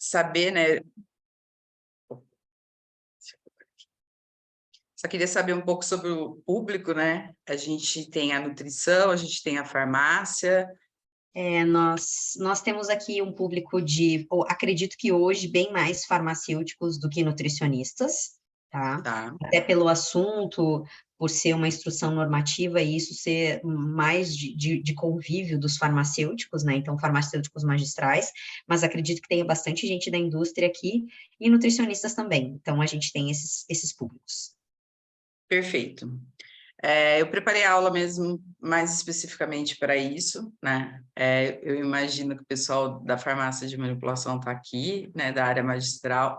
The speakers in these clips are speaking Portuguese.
saber, né? Só queria saber um pouco sobre o público, né? A gente tem a nutrição, a gente tem a farmácia. Nós temos aqui um público acredito que hoje, bem mais farmacêuticos do que nutricionistas, tá? Tá, Até pelo assunto, por ser uma instrução normativa e isso ser mais de convívio dos farmacêuticos, né? Então, farmacêuticos magistrais, mas acredito que tenha bastante gente da indústria aqui e nutricionistas também. Então, a gente tem esses públicos. perfeito. Eu preparei a aula mesmo mais especificamente para isso, né? Eu imagino que o pessoal da farmácia de manipulação está aqui, né, da área magistral,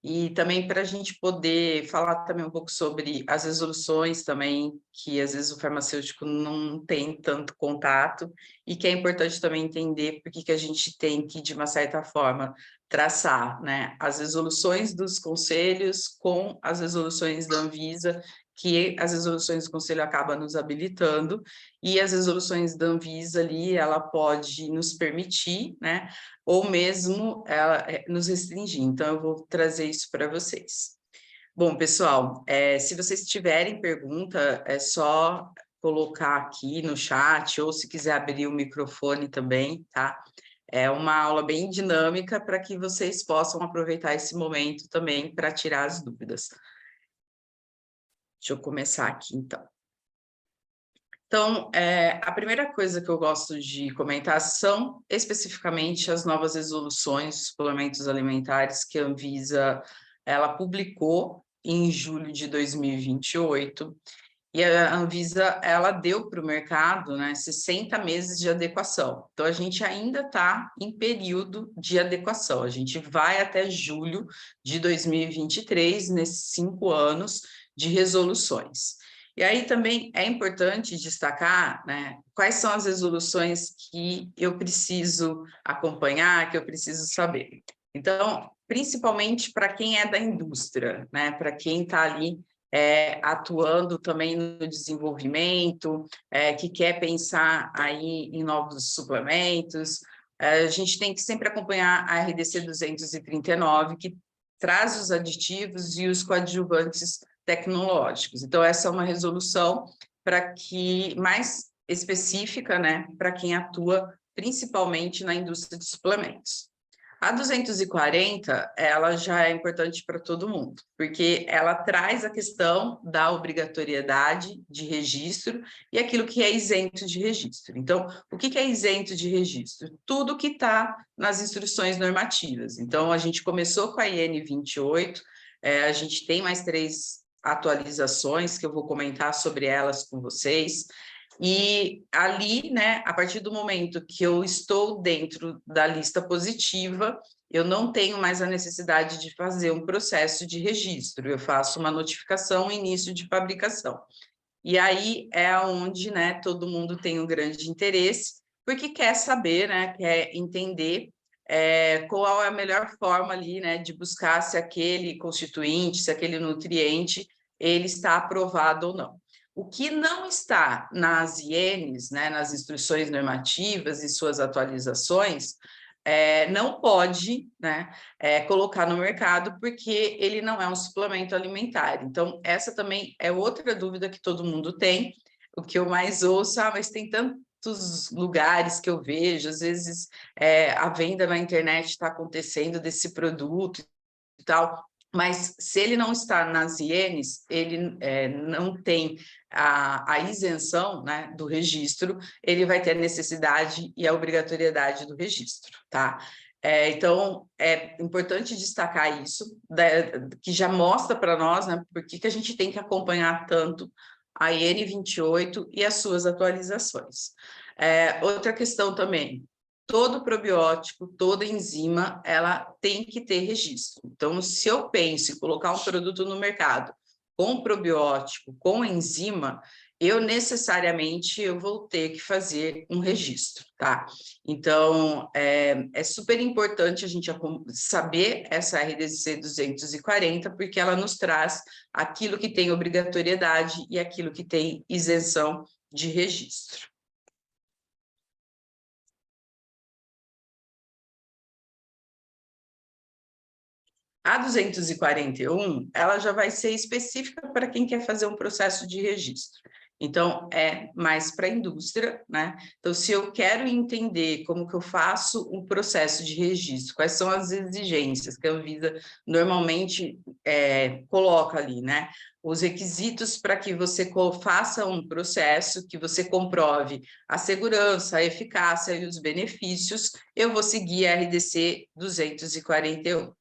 e também para a gente poder falar também um pouco sobre as resoluções também, que às vezes o farmacêutico não tem tanto contato, e que é importante também entender por que a gente tem que, de uma certa forma, traçar, né, as resoluções dos conselhos com as resoluções da Anvisa, que as resoluções do Conselho acabam nos habilitando, e as resoluções da Anvisa ali, ela pode nos permitir, né, ou mesmo ela nos restringir. Então, eu vou trazer isso para vocês. Bom, pessoal, se vocês tiverem pergunta, é só colocar aqui no chat, ou se quiser abrir o microfone também, tá? É uma aula bem dinâmica para que vocês possam aproveitar esse momento também para tirar as dúvidas. Deixa eu começar aqui, então. Então, a primeira coisa que eu gosto de comentar são especificamente as novas resoluções de suplementos alimentares que a Anvisa ela publicou em julho de 2028, e a Anvisa ela deu para o mercado, né, 60 meses de adequação. Então, a gente ainda está em período de adequação, a gente vai até julho de 2023, nesses 5 anos de resoluções. E aí também é importante destacar, né, quais são as resoluções que eu preciso acompanhar, que eu preciso saber. Então, principalmente para quem é da indústria, né, para quem está ali atuando também no desenvolvimento, que quer pensar aí em novos suplementos, a gente tem que sempre acompanhar a RDC 239, que traz os aditivos e os coadjuvantes tecnológicos. Então, essa é uma resolução para que mais específica, né, para quem atua principalmente na indústria de suplementos. A 240, ela já é importante para todo mundo, porque ela traz a questão da obrigatoriedade de registro e aquilo que é isento de registro. Então, o que é isento de registro? Tudo que está nas instruções normativas. Então, a gente começou com a IN 28, a gente tem mais 3 atualizações que eu vou comentar sobre elas com vocês. E ali, né, a partir do momento que eu estou dentro da lista positiva, eu não tenho mais a necessidade de fazer um processo de registro, eu faço uma notificação início de fabricação. E aí é onde, né, todo mundo tem um grande interesse, porque quer saber, né, quer entender qual é a melhor forma ali, né, de buscar se aquele constituinte, se aquele nutriente, ele está aprovado ou não. O que não está nas INs, né, nas instruções normativas e suas atualizações, não pode, né, colocar no mercado, porque ele não é um suplemento alimentar. Então, essa também é outra dúvida que todo mundo tem. O que eu mais ouço, mas tem tantos lugares que eu vejo, às vezes a venda na internet está acontecendo desse produto e tal, mas se ele não está nas INs, ele não tem a isenção, né, do registro, ele vai ter a necessidade e a obrigatoriedade do registro, tá? Então, é importante destacar isso, que já mostra para nós, né, por que a gente tem que acompanhar tanto a IN 28 e as suas atualizações. Outra questão também, todo probiótico, toda enzima, ela tem que ter registro. Então, se eu penso em colocar um produto no mercado com probiótico, com enzima, eu necessariamente eu vou ter que fazer um registro, tá? Então, é super importante a gente saber essa RDC 240, porque ela nos traz aquilo que tem obrigatoriedade e aquilo que tem isenção de registro. A 241, ela já vai ser específica para quem quer fazer um processo de registro. Então, é mais para a indústria, né? Então, se eu quero entender como que eu faço um processo de registro, quais são as exigências que a Anvisa normalmente coloca ali, né? Os requisitos para que você faça um processo, que você comprove a segurança, a eficácia e os benefícios, eu vou seguir a RDC 241.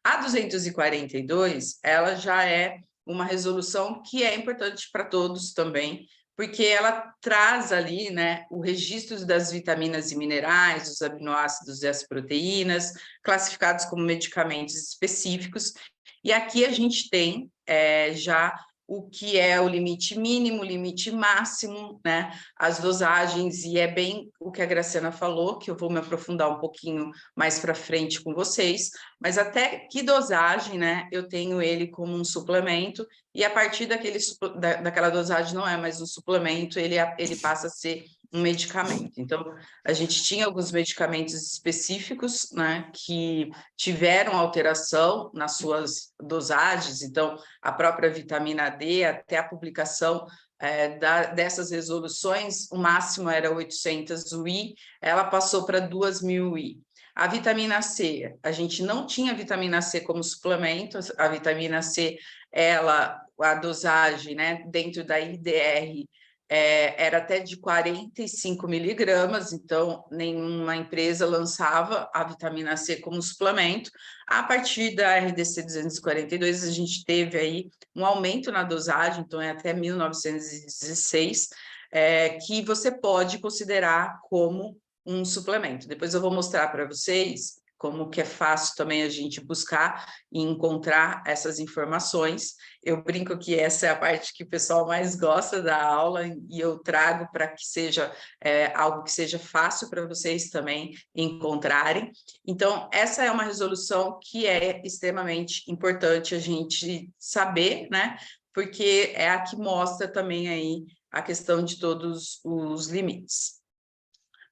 A 242, ela já é uma resolução que é importante para todos também, porque ela traz ali, né, o registro das vitaminas e minerais, dos aminoácidos e as proteínas, classificados como medicamentos específicos, e aqui a gente tem já o que é o limite mínimo, o limite máximo, né, as dosagens, e é bem o que a Graciana falou, que eu vou me aprofundar um pouquinho mais para frente com vocês, mas até que dosagem, né, eu tenho ele como um suplemento, e a partir daquela dosagem não é mais um suplemento, ele passa a ser um medicamento. Então, a gente tinha alguns medicamentos específicos, né, que tiveram alteração nas suas dosagens, então, a própria vitamina D, até a publicação dessas resoluções, o máximo era 800 UI, ela passou para 2.000 UI. A vitamina C, a gente não tinha vitamina C como suplemento, a vitamina C, a dosagem, né, dentro da IDR, era até de 45 miligramas, então nenhuma empresa lançava a vitamina C como suplemento. A partir da RDC 242, a gente teve aí um aumento na dosagem, então é até 1916, que você pode considerar como um suplemento. Depois eu vou mostrar para vocês como que é fácil também a gente buscar e encontrar essas informações. Eu brinco que essa é a parte que o pessoal mais gosta da aula e eu trago para que seja algo que seja fácil para vocês também encontrarem. Então, essa é uma resolução que é extremamente importante a gente saber, né? Porque é a que mostra também aí a questão de todos os limites.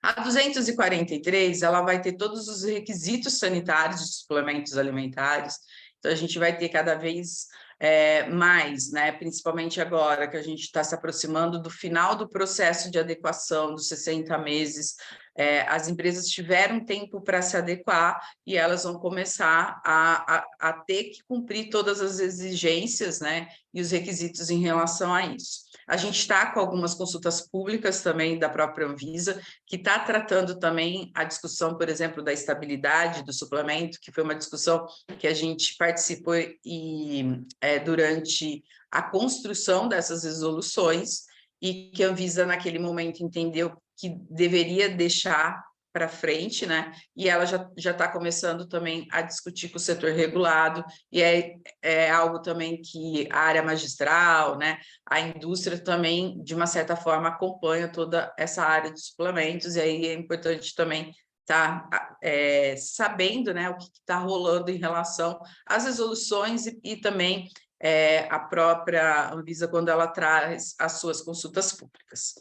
A 243, ela vai ter todos os requisitos sanitários de suplementos alimentares, então a gente vai ter cada vez mais, né? Principalmente agora que a gente está se aproximando do final do processo de adequação dos 60 meses, as empresas tiveram tempo para se adequar e elas vão começar a ter que cumprir todas as exigências, né? E os requisitos em relação a isso. A gente está com algumas consultas públicas também da própria Anvisa, que está tratando também a discussão, por exemplo, da estabilidade do suplemento, que foi uma discussão que a gente participou durante a construção dessas resoluções e que a Anvisa, naquele momento, entendeu que deveria deixar para frente, né? E ela já está começando também a discutir com o setor regulado, e é algo também que a área magistral, né? A indústria também, de uma certa forma, acompanha toda essa área de suplementos, e aí é importante também estar sabendo, né, o que está rolando em relação às resoluções e também a própria Anvisa, quando ela traz as suas consultas públicas.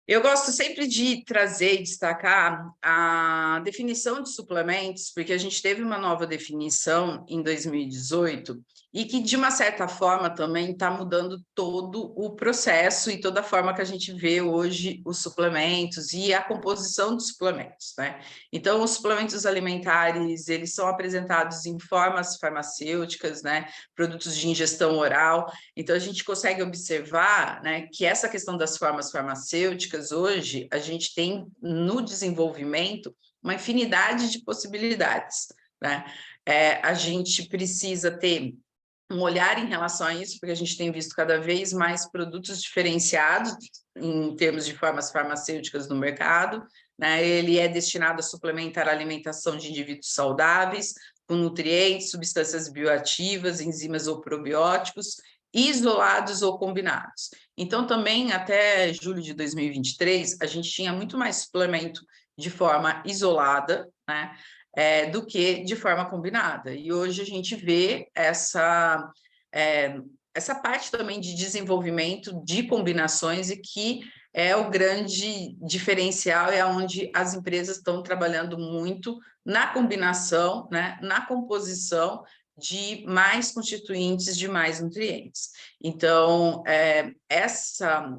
Eu gosto sempre de trazer e destacar a definição de suplementos, porque a gente teve uma nova definição em 2018 e que, de uma certa forma, também está mudando todo o processo e toda a forma que a gente vê hoje os suplementos e a composição dos suplementos, né? Então, os suplementos alimentares, eles são apresentados em formas farmacêuticas, né? Produtos de ingestão oral. Então, a gente consegue observar, né, que essa questão das formas farmacêuticas, hoje, a gente tem no desenvolvimento uma infinidade de possibilidades, né? A gente precisa ter um olhar em relação a isso, porque a gente tem visto cada vez mais produtos diferenciados em termos de formas farmacêuticas no mercado, né? Ele é destinado a suplementar a alimentação de indivíduos saudáveis, com nutrientes, substâncias bioativas, enzimas ou probióticos, isolados ou combinados. Então, também, até julho de 2023, a gente tinha muito mais suplemento de forma isolada, né? Do que de forma combinada. E hoje a gente vê essa parte também de desenvolvimento de combinações e que é o grande diferencial, é onde as empresas estão trabalhando muito na combinação, né, na composição de mais constituintes, de mais nutrientes. Então,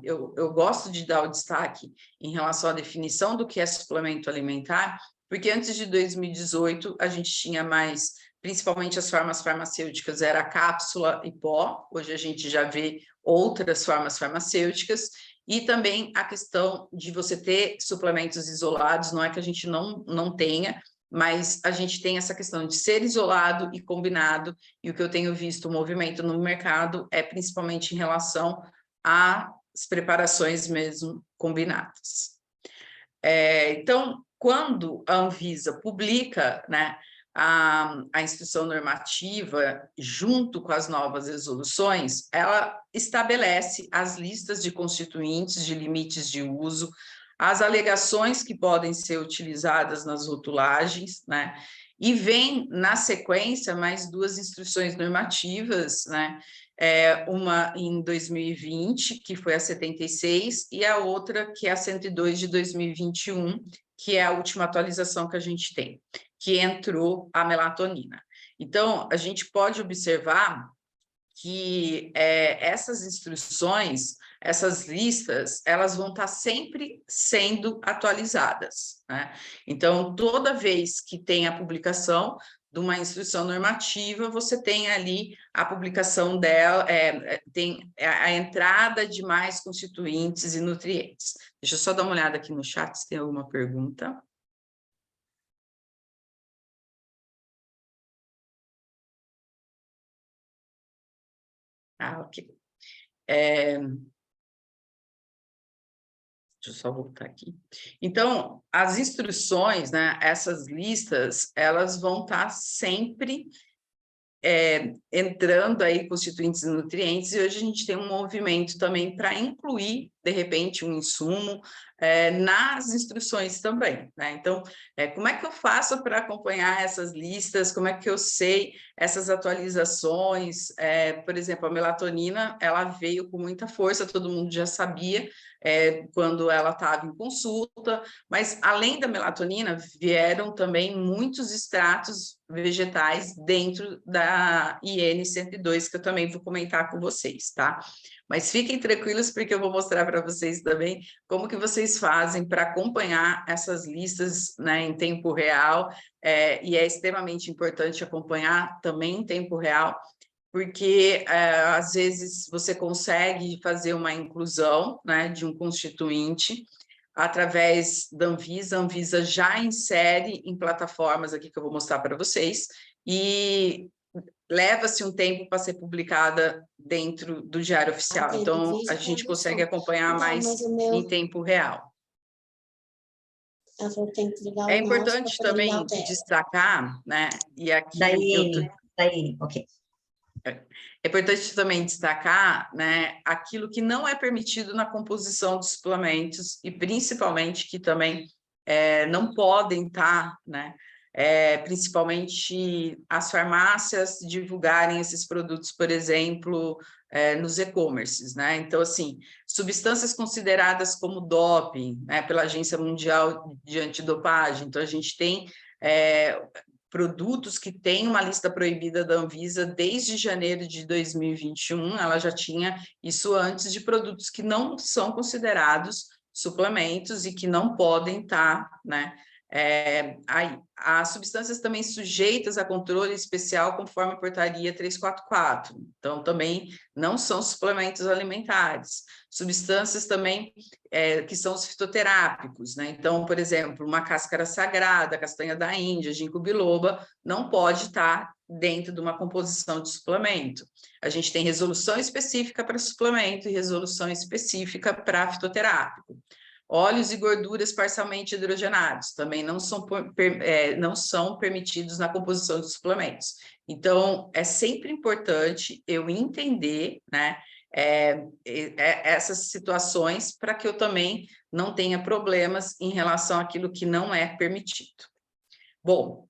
eu gosto de dar o destaque em relação à definição do que é suplemento alimentar, porque antes de 2018 a gente tinha mais, principalmente as formas farmacêuticas, era cápsula e pó, hoje a gente já vê outras formas farmacêuticas, e também a questão de você ter suplementos isolados, não é que a gente não tenha, mas a gente tem essa questão de ser isolado e combinado, e o que eu tenho visto o movimento no mercado é principalmente em relação às preparações mesmo combinadas. Então, quando a Anvisa publica, né, a instrução normativa, junto com as novas resoluções, ela estabelece as listas de constituintes, de limites de uso, as alegações que podem ser utilizadas nas rotulagens, né? E vem, na sequência, mais 2 instruções normativas, né? Uma em 2020, que foi a 76, e a outra, que é a 102 de 2021, que é a última atualização que a gente tem, que entrou a melatonina. Então, a gente pode observar que essas instruções, essas listas, elas vão estar sempre sendo atualizadas, né? Então, toda vez que tem a publicação de uma instrução normativa, você tem ali a publicação dela, tem a entrada de mais constituintes e nutrientes. Deixa eu só dar uma olhada aqui no chat se tem alguma pergunta. Ok. Deixa eu só voltar aqui. Então, as instruções, né, essas listas, elas vão estar sempre entrando aí constituintes e nutrientes, e hoje a gente tem um movimento também para incluir, de repente, um insumo nas instruções também, né? Então, como é que eu faço para acompanhar essas listas? Como é que eu sei essas atualizações? Por exemplo, a melatonina, ela veio com muita força, todo mundo já sabia, quando ela estava em consulta, mas além da melatonina, vieram também muitos extratos vegetais dentro da IN 102, que eu também vou comentar com vocês, tá? Mas fiquem tranquilos, porque eu vou mostrar para vocês também como que vocês fazem para acompanhar essas listas, né, em tempo real, e é extremamente importante acompanhar também em tempo real, porque às vezes você consegue fazer uma inclusão, né, de um constituinte através da Anvisa. A Anvisa já insere em plataformas aqui que eu vou mostrar para vocês, e leva-se um tempo para ser publicada dentro do Diário Oficial. Então, a gente consegue acompanhar mais em tempo real. É importante também destacar, né, e aqui ok. É importante também destacar, né, aquilo que não é permitido na composição dos suplementos, e principalmente que também não podem estar, né, principalmente as farmácias divulgarem esses produtos, por exemplo, nos e-commerces, né? Então, assim, substâncias consideradas como doping, né, pela Agência Mundial de Antidopagem. Então, a gente tem produtos que têm uma lista proibida da Anvisa desde janeiro de 2021, ela já tinha isso antes, de produtos que não são considerados suplementos e que não podem estar, né, aí. As substâncias também sujeitas a controle especial conforme a portaria 344, então também não são suplementos alimentares. Substâncias também que são os fitoterápicos, né? Então, por exemplo, uma cáscara sagrada, castanha da Índia, ginkgo biloba, não pode estar dentro de uma composição de suplemento. A gente tem resolução específica para suplemento e resolução específica para fitoterápico. Óleos e gorduras parcialmente hidrogenados também não são permitidos na composição de suplementos. Então, é sempre importante eu entender, né, essas situações, para que eu também não tenha problemas em relação àquilo que não é permitido. Bom,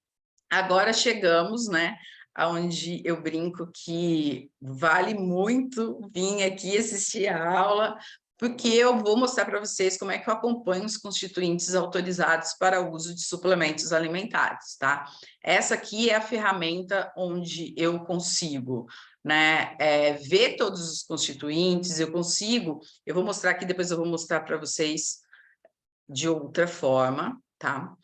agora chegamos, né, aonde eu brinco que vale muito vir aqui assistir a aula, porque eu vou mostrar para vocês como é que eu acompanho os constituintes autorizados para o uso de suplementos alimentares, tá? Essa aqui é a ferramenta onde eu consigo, né, ver todos os constituintes, eu vou mostrar aqui, depois eu vou mostrar para vocês de outra forma, tá?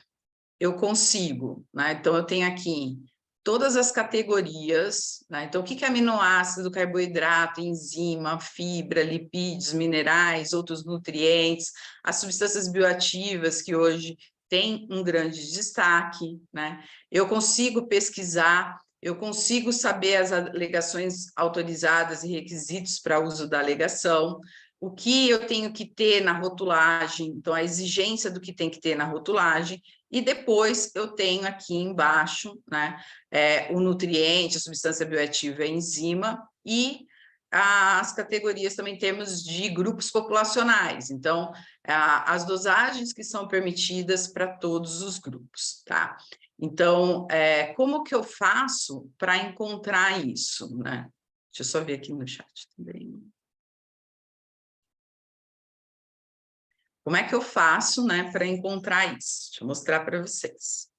Eu consigo, né? Então, eu tenho aqui todas as categorias, né? Então, o que é aminoácido, carboidrato, enzima, fibra, lipídios, minerais, outros nutrientes, as substâncias bioativas que hoje têm um grande destaque, né? Eu consigo pesquisar, eu consigo saber as alegações autorizadas e requisitos para uso da alegação, o que eu tenho que ter na rotulagem, então a exigência do que tem que ter na rotulagem, e depois eu tenho aqui embaixo, né, o nutriente, a substância bioativa, a enzima, e as categorias também em termos de grupos populacionais, então, as dosagens que são permitidas para todos os grupos, tá? Então, como que eu faço para encontrar isso, né? Deixa eu só ver aqui no chat também. Como é que eu faço, né, para encontrar isso? Deixa eu mostrar para vocês.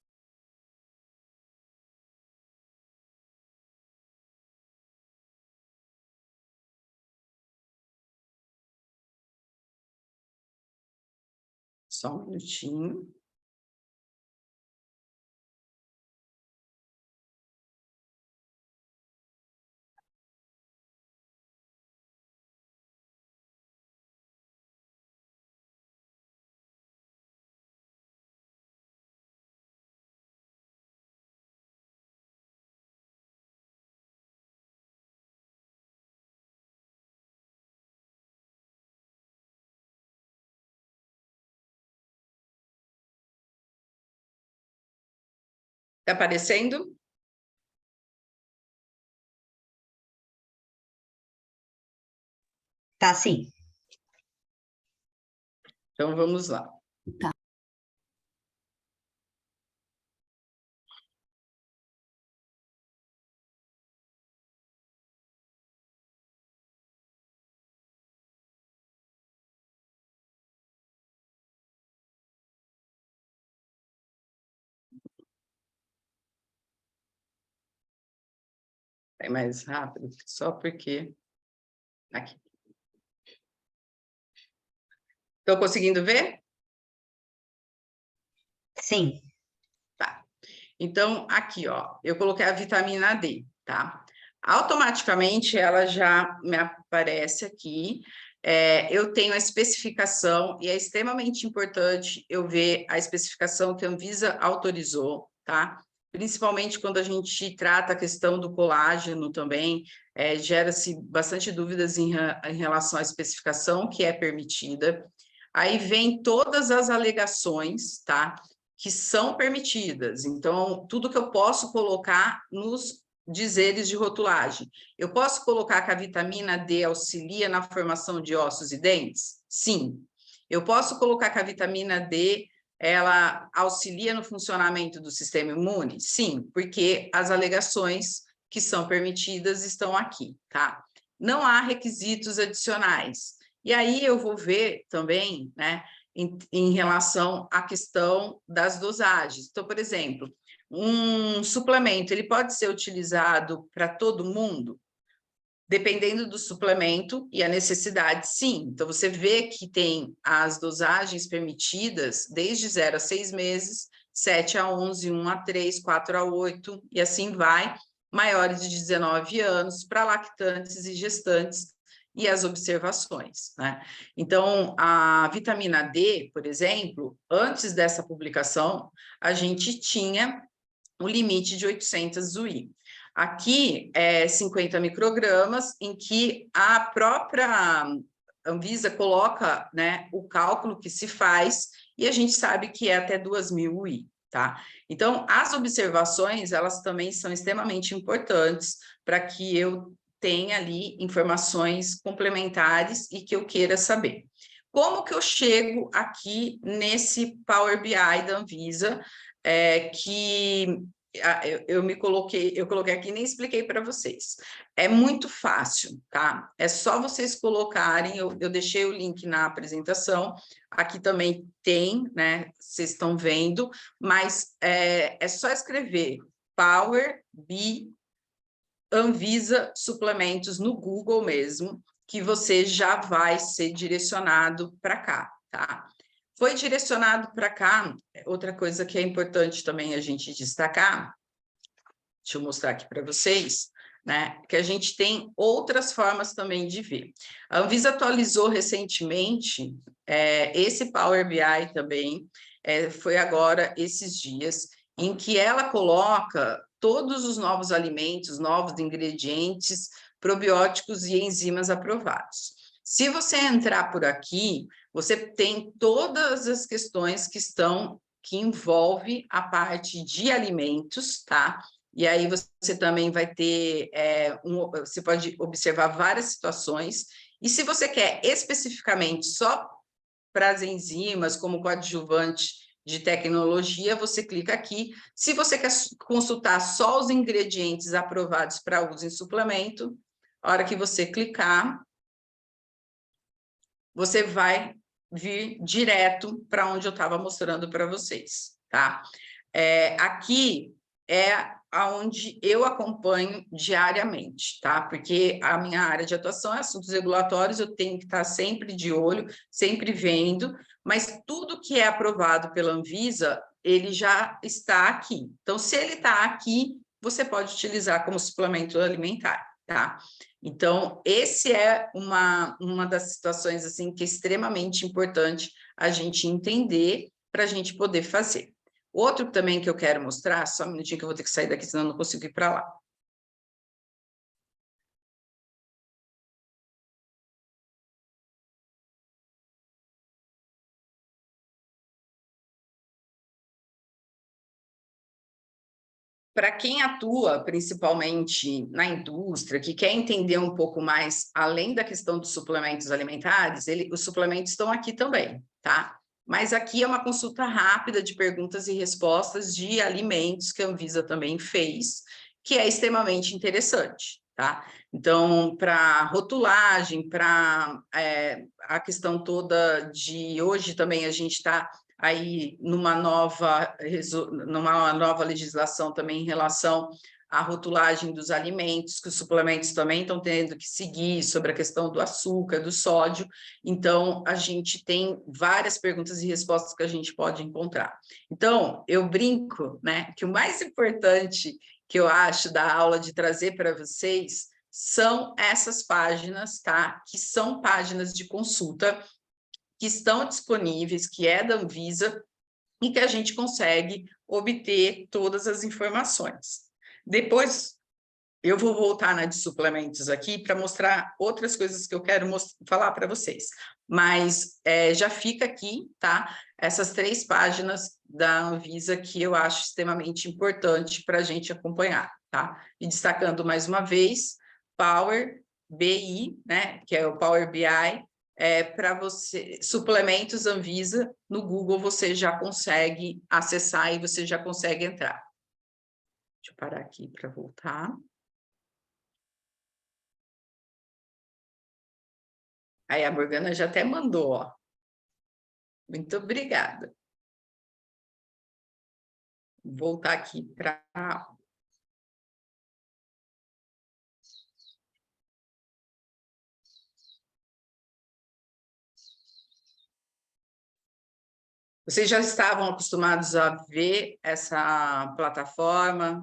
Só um minutinho. Está aparecendo? Tá, sim. Então, vamos lá. Tá. É mais rápido, só porque... Aqui. Estão conseguindo ver? Sim. Tá. Então, aqui, ó, eu coloquei a vitamina D, tá? Automaticamente, ela já me aparece aqui. Eu tenho a especificação, e é extremamente importante eu ver a especificação que a Anvisa autorizou, tá? Principalmente quando a gente trata a questão do colágeno também, gera-se bastante dúvidas em relação à especificação que é permitida. Aí vem todas as alegações, tá? Que são permitidas. Então, tudo que eu posso colocar nos dizeres de rotulagem. Eu posso colocar que a vitamina D auxilia na formação de ossos e dentes? Sim. Eu posso colocar que a vitamina D ela auxilia no funcionamento do sistema imune? Sim, porque as alegações que são permitidas estão aqui, tá? Não há requisitos adicionais. E aí eu vou ver também, né, em relação à questão das dosagens. Então, por exemplo, um suplemento, ele pode ser utilizado para todo mundo? Dependendo do suplemento e a necessidade, sim. Então, você vê que tem as dosagens permitidas desde 0 a 6 meses, 7 a 11, 1 a 3, 4 a 8, e assim vai, maiores de 19 anos, para lactantes e gestantes, e as observações, né? Então, a vitamina D, por exemplo, antes dessa publicação, a gente tinha o limite de 800 UI. Aqui é 50 microgramas, em que a própria Anvisa coloca, né, o cálculo que se faz, e a gente sabe que é até 2.000 UI, tá? Então, as observações, elas também são extremamente importantes para que eu tenha ali informações complementares e que eu queira saber. Como que eu chego aqui nesse Power BI da Anvisa, que eu coloquei aqui e nem expliquei para vocês. É muito fácil, tá? É só vocês colocarem, eu deixei o link na apresentação, aqui também tem, né? Vocês estão vendo, mas é só escrever Power BI Anvisa Suplementos no Google mesmo, que você já vai ser direcionado para cá, tá? Foi direcionado para cá, outra coisa que é importante também a gente destacar, deixa eu mostrar aqui para vocês, né, que a gente tem outras formas também de ver. A Anvisa atualizou recentemente esse Power BI também, foi agora esses dias, em que ela coloca todos os novos alimentos, novos ingredientes, probióticos e enzimas aprovados. Se você entrar por aqui, você tem todas as questões que envolve a parte de alimentos, tá? E aí você também vai ter, você pode observar várias situações, e se você quer especificamente só para as enzimas, como coadjuvante de tecnologia, você clica aqui. Se você quer consultar só os ingredientes aprovados para uso em suplemento, a hora que você clicar, você vai vir direto para onde eu estava mostrando para vocês, tá? Aqui é aonde eu acompanho diariamente, tá? Porque a minha área de atuação é assuntos regulatórios, eu tenho que estar sempre de olho, sempre vendo, mas tudo que é aprovado pela Anvisa, ele já está aqui. Então, se ele está aqui, você pode utilizar como suplemento alimentar, tá? Então, esse é uma das situações assim que é extremamente importante a gente entender para a gente poder fazer. Outro também que eu quero mostrar, só um minutinho que eu vou ter que sair daqui, senão eu não consigo ir para lá. Para quem atua principalmente na indústria, que quer entender um pouco mais, além da questão dos suplementos alimentares, os suplementos estão aqui também, tá? Mas aqui é uma consulta rápida de perguntas e respostas de alimentos que a Anvisa também fez, que é extremamente interessante, tá? Então, para rotulagem, para a questão toda de hoje também a gente está aí numa nova legislação também em relação à rotulagem dos alimentos, que os suplementos também estão tendo que seguir sobre a questão do açúcar, do sódio. Então, a gente tem várias perguntas e respostas que a gente pode encontrar. Então, eu brinco, né, que o mais importante que eu acho da aula de trazer para vocês são essas páginas, tá? Que são páginas de consulta que estão disponíveis, que é da Anvisa, e que a gente consegue obter todas as informações. Depois, eu vou voltar na de suplementos aqui para mostrar outras coisas que eu quero falar para vocês. Mas já fica aqui, tá? Essas 3 páginas da Anvisa que eu acho extremamente importante para a gente acompanhar, tá? E destacando mais uma vez, Power BI, né? Que é o Power BI, para você, suplementos Anvisa, no Google você já consegue acessar e você já consegue entrar. Deixa eu parar aqui para voltar. Aí a Morgana já até mandou, ó. Muito obrigada. Vou voltar aqui para... Vocês já estavam acostumados a ver essa plataforma?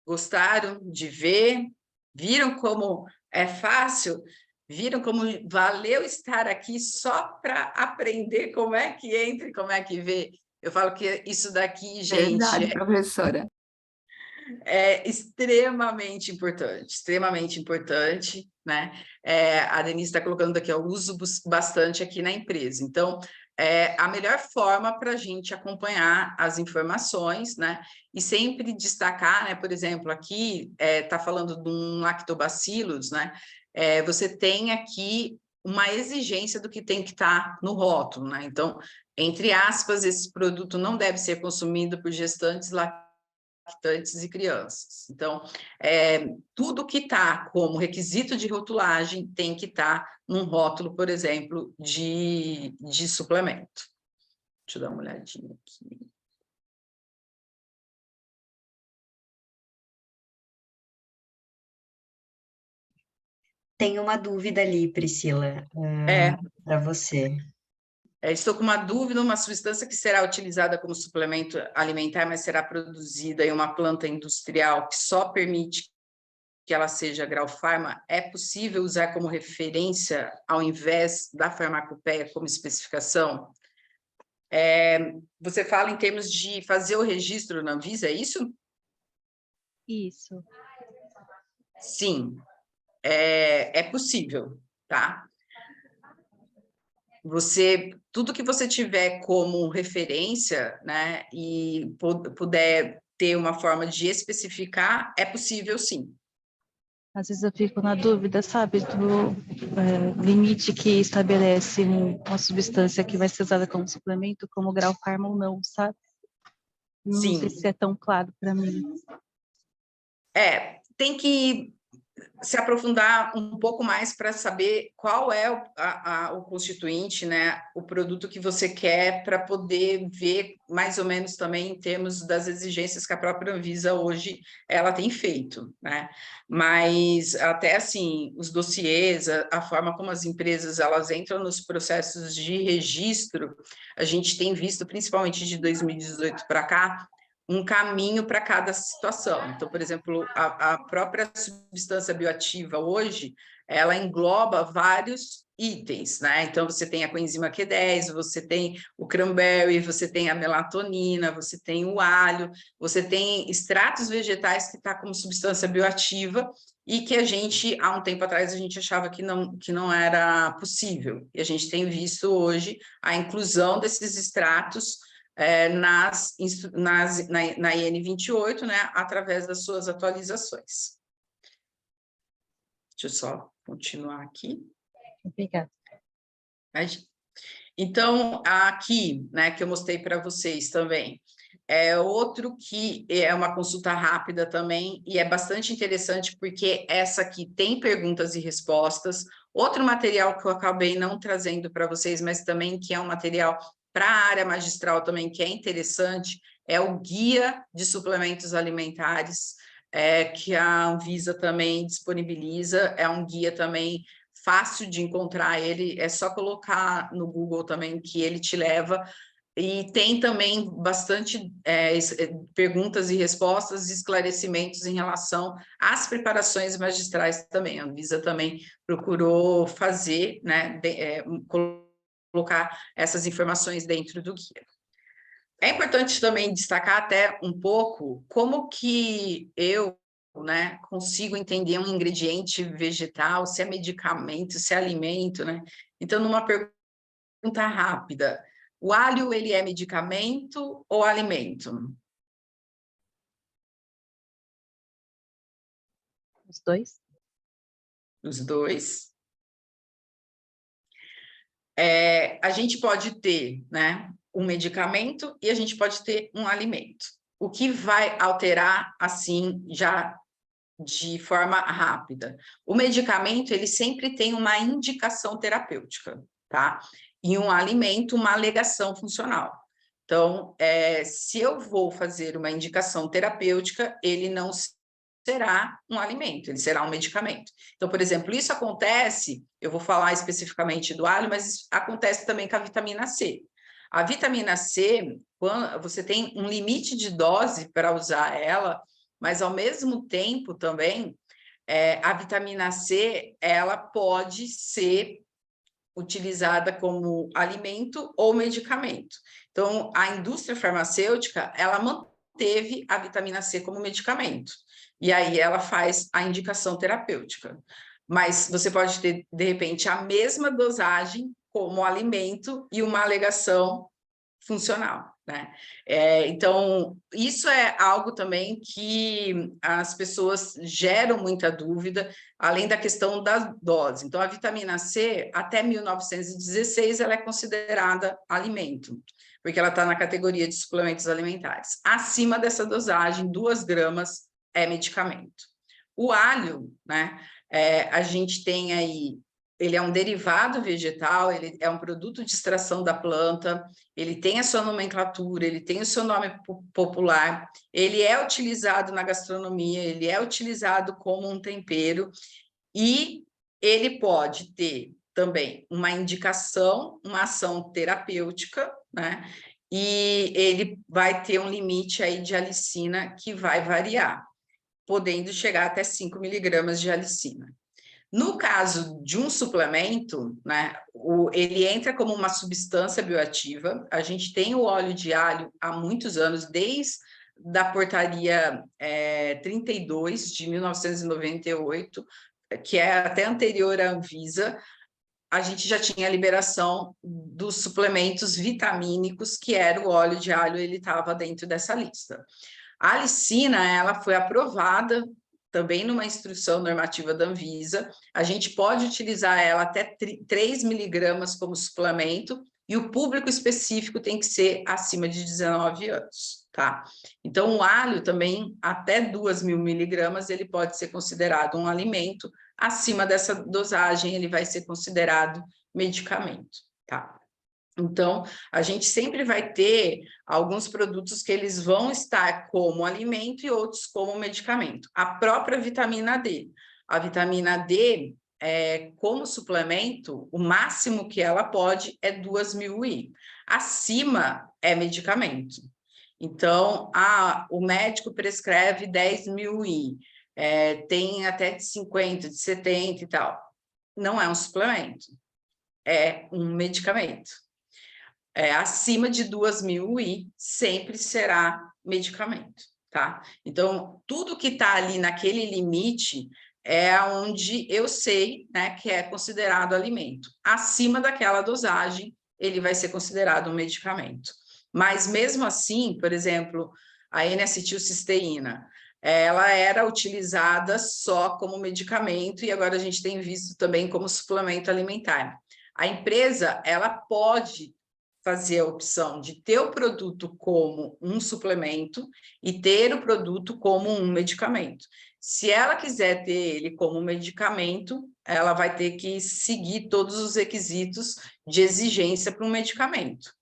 Gostaram de ver? Viram como é fácil? Viram como valeu estar aqui só para aprender como é que entra e como é que vê? Eu falo que isso daqui, gente, Verdade, professora. é extremamente importante, né? A Denise está colocando aqui, eu uso bastante aqui na empresa. Então, a melhor forma para a gente acompanhar as informações, né? E sempre destacar, né? Por exemplo, aqui está falando de um lactobacillus, né? Você tem aqui uma exigência do que tem que estar no rótulo, né? Então, entre aspas, esse produto não deve ser consumido por gestantes lactantes e crianças. Então, tudo que está como requisito de rotulagem tem que estar num rótulo, por exemplo, de suplemento. Deixa eu dar uma olhadinha aqui. Tem uma dúvida ali, Priscila, para você. Estou com uma dúvida, uma substância que será utilizada como suplemento alimentar, mas será produzida em uma planta industrial que só permite que ela seja grau farma, é possível usar como referência ao invés da farmacopeia como especificação? Você fala em termos de fazer o registro na Anvisa, é isso? Isso. Sim, é possível, tá? Tudo que você tiver como referência, né, e puder ter uma forma de especificar, é possível sim. Às vezes eu fico na dúvida, sabe, do limite que estabelece uma substância que vai ser usada como suplemento, como grau farma ou não, sabe? Não sei Sim. se é tão claro para mim. Tem que se aprofundar um pouco mais para saber qual é o constituinte, né, o produto que você quer, para poder ver mais ou menos também em termos das exigências que a própria Anvisa hoje ela tem feito, né? Mas até assim, os dossiês, a forma como as empresas elas entram nos processos de registro, a gente tem visto, principalmente de 2018 para cá, um caminho para cada situação. Então, por exemplo, a própria substância bioativa hoje, ela engloba vários itens, né? Então, você tem a coenzima Q10, você tem o cranberry, você tem a melatonina, você tem o alho, você tem extratos vegetais que está como substância bioativa e que a gente, há um tempo atrás, a gente achava que não era possível. E a gente tem visto hoje a inclusão desses extratos na IN 28, né, através das suas atualizações. Deixa eu só continuar aqui. Obrigada. Então, aqui, né, que eu mostrei para vocês também, é outro que é uma consulta rápida também, e é bastante interessante, porque essa aqui tem perguntas e respostas. Outro material que eu acabei não trazendo para vocês, mas também que é um material para a área magistral também, que é interessante, é o Guia de Suplementos Alimentares, que a Anvisa também disponibiliza. É um guia também fácil de encontrar ele, é só colocar no Google também que ele te leva, e tem também bastante perguntas e respostas, esclarecimentos em relação às preparações magistrais também. A Anvisa também procurou fazer, né, colocar essas informações dentro do guia. É importante também destacar até um pouco como que eu, né, consigo entender um ingrediente vegetal, se é medicamento, se é alimento, né? Então, numa pergunta rápida, o alho, ele é medicamento ou alimento? Os dois? Os dois. A gente pode ter, né, um medicamento e a gente pode ter um alimento. O que vai alterar, assim, já de forma rápida? O medicamento, ele sempre tem uma indicação terapêutica, tá? E um alimento, uma alegação funcional. Então, se eu vou fazer uma indicação terapêutica, ele não será um alimento, ele será um medicamento. Então, por exemplo, isso acontece, eu vou falar especificamente do alho, mas isso acontece também com a vitamina C. A vitamina C, quando você tem um limite de dose para usar ela, mas ao mesmo tempo também, a vitamina C, ela pode ser utilizada como alimento ou medicamento. Então, a indústria farmacêutica, ela manteve a vitamina C como medicamento, e aí ela faz a indicação terapêutica. Mas você pode ter, de repente, a mesma dosagem como alimento e uma alegação funcional, né? Então, isso é algo também que as pessoas geram muita dúvida, além da questão da dose. Então, a vitamina C, até 1916, ela é considerada alimento, porque ela está na categoria de suplementos alimentares. Acima dessa dosagem, 2 gramas é medicamento. O alho, né, a gente tem aí, ele é um derivado vegetal, ele é um produto de extração da planta, ele tem a sua nomenclatura, ele tem o seu nome popular, ele é utilizado na gastronomia, ele é utilizado como um tempero, e ele pode ter também uma indicação, uma ação terapêutica, né? E ele vai ter um limite aí de alicina que vai variar, podendo chegar até 5 miligramas de alicina. No caso de um suplemento, né, ele entra como uma substância bioativa. A gente tem o óleo de alho há muitos anos, desde da portaria 32 de 1998, que é até anterior à Anvisa. A gente já tinha a liberação dos suplementos vitamínicos, que era o óleo de alho, ele estava dentro dessa lista. A alicina, ela foi aprovada também numa instrução normativa da Anvisa. A gente pode utilizar ela até 3 miligramas como suplemento, e o público específico tem que ser acima de 19 anos, tá? Então, o alho também, até 2.000 miligramas, ele pode ser considerado um alimento. Acima dessa dosagem, ele vai ser considerado medicamento, tá? Então, a gente sempre vai ter alguns produtos que eles vão estar como alimento e outros como medicamento. A própria vitamina D. A vitamina D, como suplemento, o máximo que ela pode é 2.000 I. Acima é medicamento. Então, o médico prescreve 10.000 I. Tem até de 50, de 70 e tal. Não é um suplemento, é um medicamento. Acima de 2.000 I, sempre será medicamento, tá? Então, tudo que está ali naquele limite é onde eu sei, né, que é considerado alimento. Acima daquela dosagem, ele vai ser considerado um medicamento. Mas, mesmo assim, por exemplo, a N-acetilcisteína, ela era utilizada só como medicamento, e agora a gente tem visto também como suplemento alimentar. A empresa, ela pode fazer a opção de ter o produto como um suplemento e ter o produto como um medicamento. Se ela quiser ter ele como medicamento, ela vai ter que seguir todos os requisitos de exigência para um medicamento.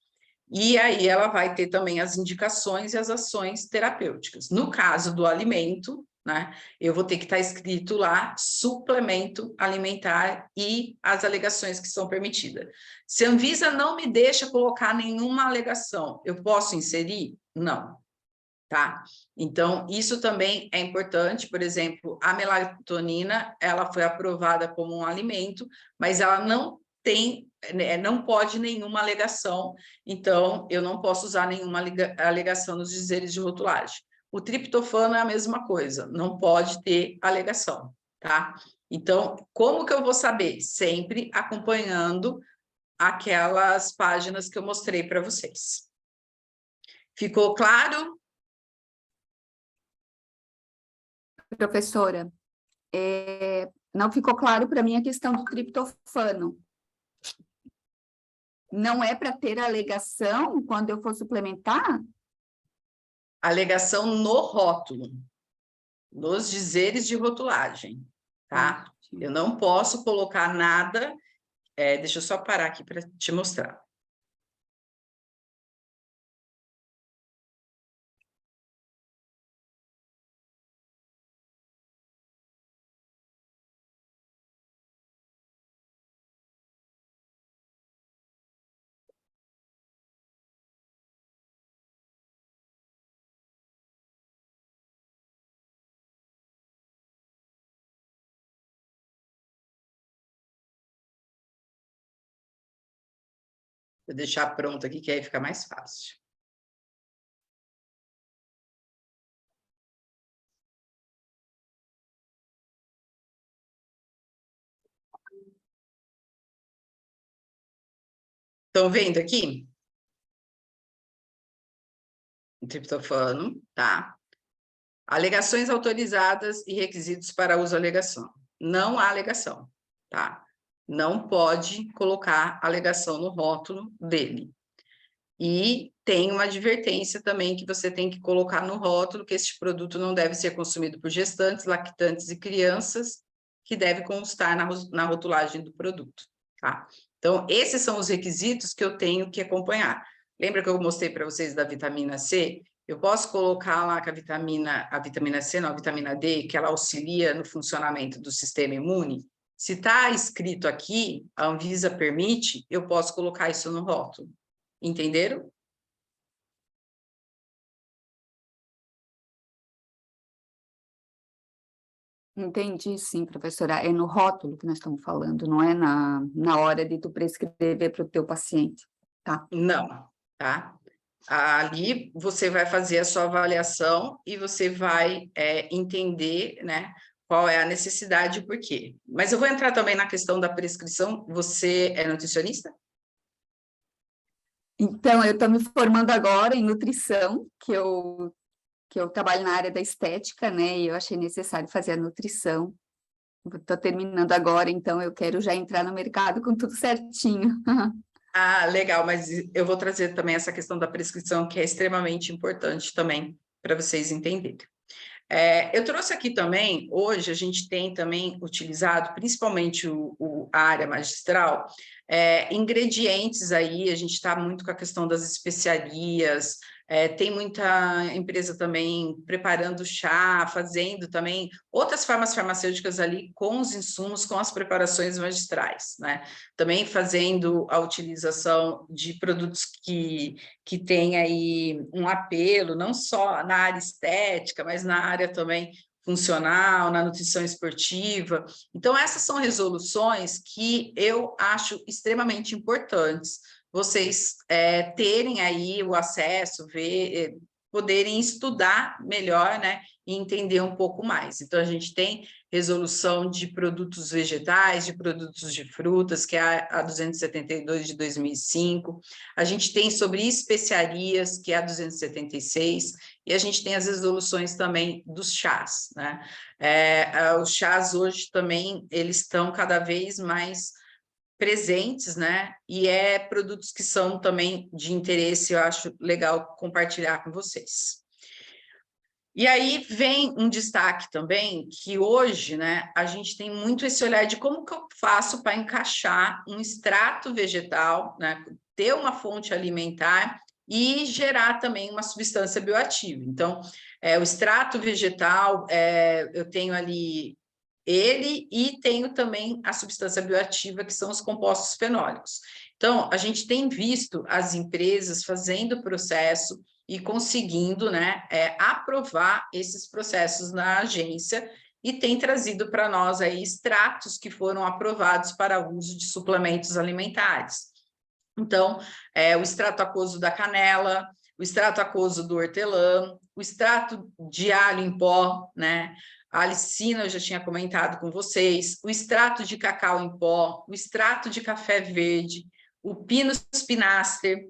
E aí ela vai ter também as indicações e as ações terapêuticas. No caso do alimento, né, eu vou ter que estar escrito lá suplemento alimentar e as alegações que são permitidas. Se a Anvisa não me deixa colocar nenhuma alegação, eu posso inserir? Não, tá? Então, isso também é importante. Por exemplo, a melatonina, ela foi aprovada como um alimento, mas ela não pode nenhuma alegação, então eu não posso usar nenhuma alegação nos dizeres de rotulagem. O triptofano é a mesma coisa, não pode ter alegação, tá? Então, como que eu vou saber? Sempre acompanhando aquelas páginas que eu mostrei para vocês. Ficou claro? Professora, não ficou claro para mim a questão do triptofano. Não é para ter alegação quando eu for suplementar? Alegação no rótulo, nos dizeres de rotulagem, tá? Eu não posso colocar nada. Deixa eu só parar aqui para te mostrar. Vou deixar pronto aqui, que aí fica mais fácil. Estão vendo aqui? O triptofano, tá? Alegações autorizadas e requisitos para uso alegação. Não há alegação, tá? Não pode colocar alegação no rótulo dele. E tem uma advertência também que você tem que colocar no rótulo que este produto não deve ser consumido por gestantes, lactantes e crianças, que deve constar na rotulagem do produto, tá? Então, esses são os requisitos que eu tenho que acompanhar. Lembra que eu mostrei para vocês da vitamina C? Eu posso colocar lá que a vitamina C, não, a vitamina D, que ela auxilia no funcionamento do sistema imune? Se está escrito aqui, a Anvisa permite, eu posso colocar isso no rótulo. Entenderam? Entendi, sim, professora. É no rótulo que nós estamos falando, não é na hora de tu prescrever para o teu paciente, tá? Não, tá? Ali você vai fazer a sua avaliação e você vai entender, né, qual é a necessidade e o porquê. Mas eu vou entrar também na questão da prescrição. Você é nutricionista? Então, eu estou me formando agora em nutrição, que eu trabalho na área da estética, né? E eu achei necessário fazer a nutrição. Estou terminando agora, então eu quero já entrar no mercado com tudo certinho. Ah, legal, mas eu vou trazer também essa questão da prescrição, que é extremamente importante também para vocês entenderem. Eu trouxe aqui também, hoje a gente tem também utilizado, principalmente a área magistral, ingredientes aí, a gente está muito com a questão das especiarias, tem muita empresa também preparando chá, fazendo também outras formas farmacêuticas ali com os insumos, com as preparações magistrais, né? Também fazendo a utilização de produtos que têm aí um apelo, não só na área estética, mas na área também funcional, na nutrição esportiva. Então, essas são resoluções que eu acho extremamente importantes vocês terem aí o acesso, poderem estudar melhor, né, e entender um pouco mais. Então, a gente tem resolução de produtos vegetais, de produtos de frutas, que é a 272 de 2005, a gente tem sobre especiarias, que é a 276, e a gente tem as resoluções também dos chás, né? Os chás hoje também, eles estão cada vez mais presentes, né? E produtos que são também de interesse, eu acho legal compartilhar com vocês. E aí vem um destaque também, que hoje, né, a gente tem muito esse olhar de como que eu faço para encaixar um extrato vegetal, né, ter uma fonte alimentar e gerar também uma substância bioativa. Então, o extrato vegetal, eu tenho ali ele e tenho também a substância bioativa, que são os compostos fenólicos. Então, a gente tem visto as empresas fazendo o processo e conseguindo, né, aprovar esses processos na agência e tem trazido para nós aí extratos que foram aprovados para uso de suplementos alimentares. Então, o extrato aquoso da canela, o extrato aquoso do hortelã, o extrato de alho em pó, né? A alicina eu já tinha comentado com vocês, o extrato de cacau em pó, o extrato de café verde, o pinus pinaster.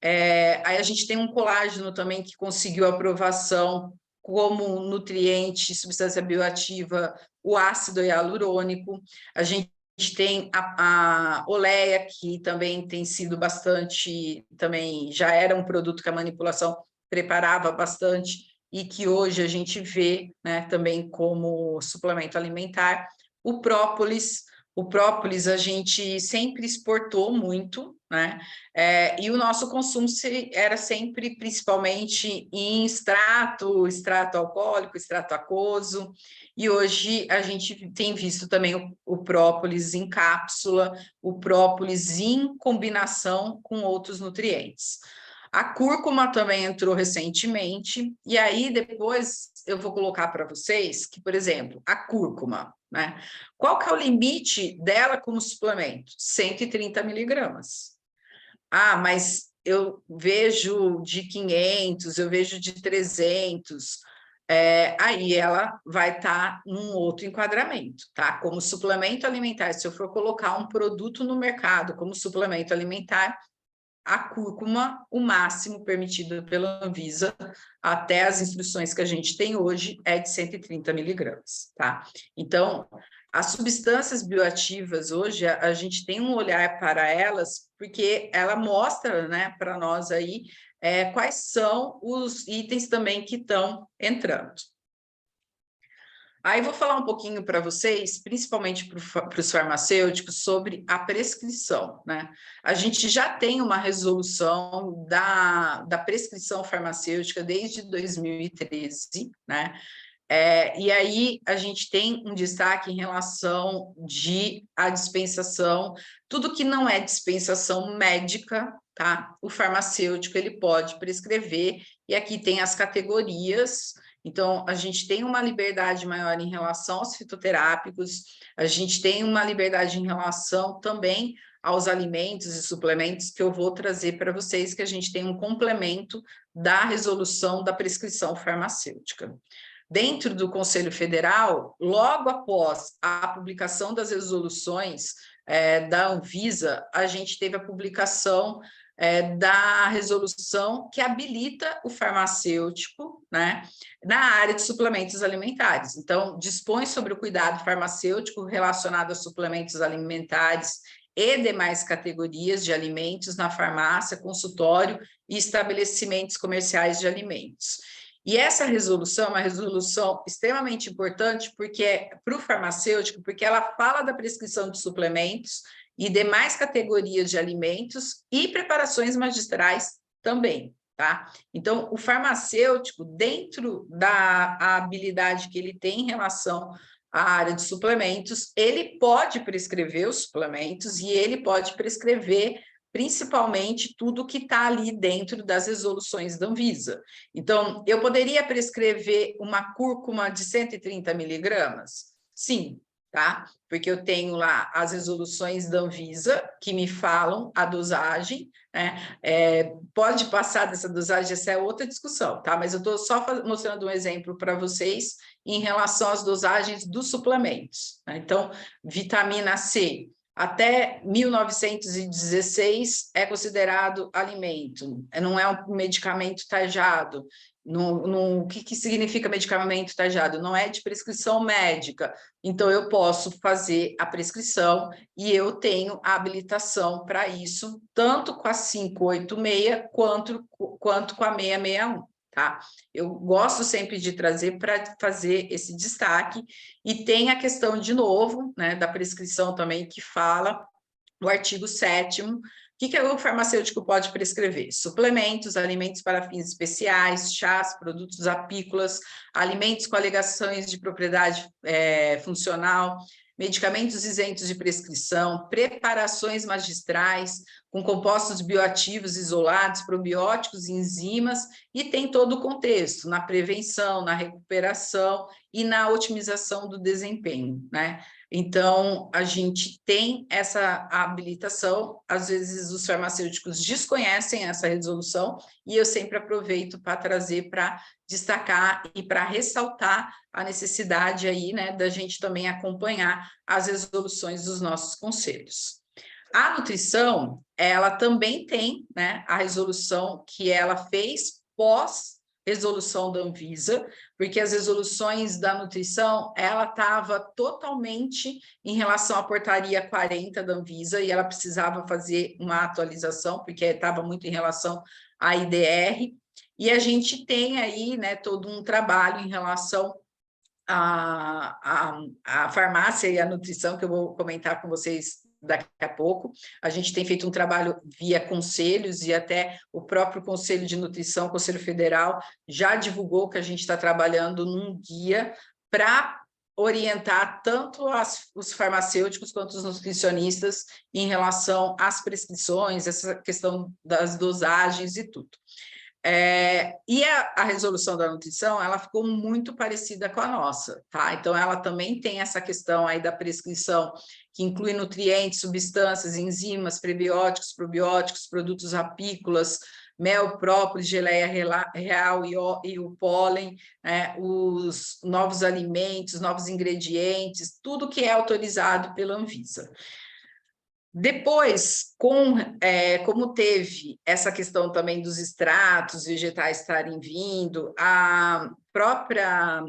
Aí a gente tem um colágeno também que conseguiu aprovação como nutriente, substância bioativa, o ácido hialurônico. A gente tem a oleia, que também tem sido bastante, também já era um produto que a manipulação preparava bastante e que hoje a gente vê, né, também como suplemento alimentar. O própolis a gente sempre exportou muito, né? E o nosso consumo era sempre, principalmente, em extrato alcoólico, extrato aquoso, e hoje a gente tem visto também o própolis em cápsula, o própolis em combinação com outros nutrientes. A cúrcuma também entrou recentemente, e aí depois eu vou colocar para vocês que, por exemplo, a cúrcuma, né? Qual que é o limite dela como suplemento? 130 miligramas. Ah, mas eu vejo de 500, eu vejo de 300, aí ela vai estar num outro enquadramento, tá? Como suplemento alimentar, se eu for colocar um produto no mercado como suplemento alimentar, a cúrcuma, o máximo permitido pela Anvisa, até as instruções que a gente tem hoje, é de 130 miligramas, tá? Então, As substâncias bioativas, hoje, a gente tem um olhar para elas, porque ela mostra, né, para nós aí quais são os itens também que estão entrando. Aí vou falar um pouquinho para vocês, principalmente para os farmacêuticos, sobre a prescrição, né? A gente já tem uma resolução da prescrição farmacêutica desde 2013, né? E aí a gente tem um destaque em relação à dispensação, tudo que não é dispensação médica, tá? O farmacêutico ele pode prescrever, e aqui tem as categorias. Então, a gente tem uma liberdade maior em relação aos fitoterápicos, a gente tem uma liberdade em relação também aos alimentos e suplementos, que eu vou trazer para vocês, que a gente tem um complemento da resolução da prescrição farmacêutica. Dentro do Conselho Federal, logo após a publicação das resoluções da Anvisa, a gente teve a publicação da resolução que habilita o farmacêutico, né, na área de suplementos alimentares. Então, dispõe sobre o cuidado farmacêutico relacionado a suplementos alimentares e demais categorias de alimentos na farmácia, consultório e estabelecimentos comerciais de alimentos. E essa resolução é uma resolução extremamente importante para o farmacêutico, porque ela fala da prescrição de suplementos e demais categorias de alimentos e preparações magistrais também, tá? Então, o farmacêutico, dentro da habilidade que ele tem em relação à área de suplementos, ele pode prescrever os suplementos e ele pode prescrever principalmente tudo que está ali dentro das resoluções da Anvisa. Então, eu poderia prescrever uma cúrcuma de 130 miligramas? Sim, tá? Porque eu tenho lá as resoluções da Anvisa que me falam a dosagem, né? Pode passar dessa dosagem, essa é outra discussão, tá? Mas eu estou só mostrando um exemplo para vocês em relação às dosagens dos suplementos, né? Então, vitamina C, até 1916 é considerado alimento, não é um medicamento tajado. O que significa medicamento tajado? Não é de prescrição médica, então eu posso fazer a prescrição e eu tenho a habilitação para isso, tanto com a 586 quanto com a 661. Tá? Eu gosto sempre de trazer para fazer esse destaque, e tem a questão, de novo, né, da prescrição também, que fala o artigo 7º, o que o farmacêutico pode prescrever? Suplementos, alimentos para fins especiais, chás, produtos apícolas, alimentos com alegações de propriedade funcional, medicamentos isentos de prescrição, preparações magistrais, com compostos bioativos isolados, probióticos e enzimas, e tem todo o contexto, na prevenção, na recuperação e na otimização do desempenho, né? Então, a gente tem essa habilitação, às vezes os farmacêuticos desconhecem essa resolução, e eu sempre aproveito para trazer, para destacar e para ressaltar a necessidade aí, né, da gente também acompanhar as resoluções dos nossos conselhos. A nutrição, ela também tem, né, a resolução que ela fez pós-resolução da Anvisa, porque as resoluções da nutrição, ela estava totalmente em relação à portaria 40 da Anvisa, e ela precisava fazer uma atualização, porque estava muito em relação à IDR, e a gente tem aí, né, todo um trabalho em relação à farmácia e à nutrição, que eu vou comentar com vocês daqui a pouco. A gente tem feito um trabalho via conselhos, e até o próprio Conselho de Nutrição, Conselho Federal, já divulgou que a gente está trabalhando num guia para orientar tanto os farmacêuticos quanto os nutricionistas em relação às prescrições, essa questão das dosagens e tudo. E a resolução da nutrição, ela ficou muito parecida com a nossa, tá? Então, ela também tem essa questão aí da prescrição, que inclui nutrientes, substâncias, enzimas, prebióticos, probióticos, produtos apícolas, mel, própolis, geleia real e o pólen, né? Os novos alimentos, novos ingredientes, tudo que é autorizado pela Anvisa. Depois, como teve essa questão também dos extratos vegetais estarem vindo, a própria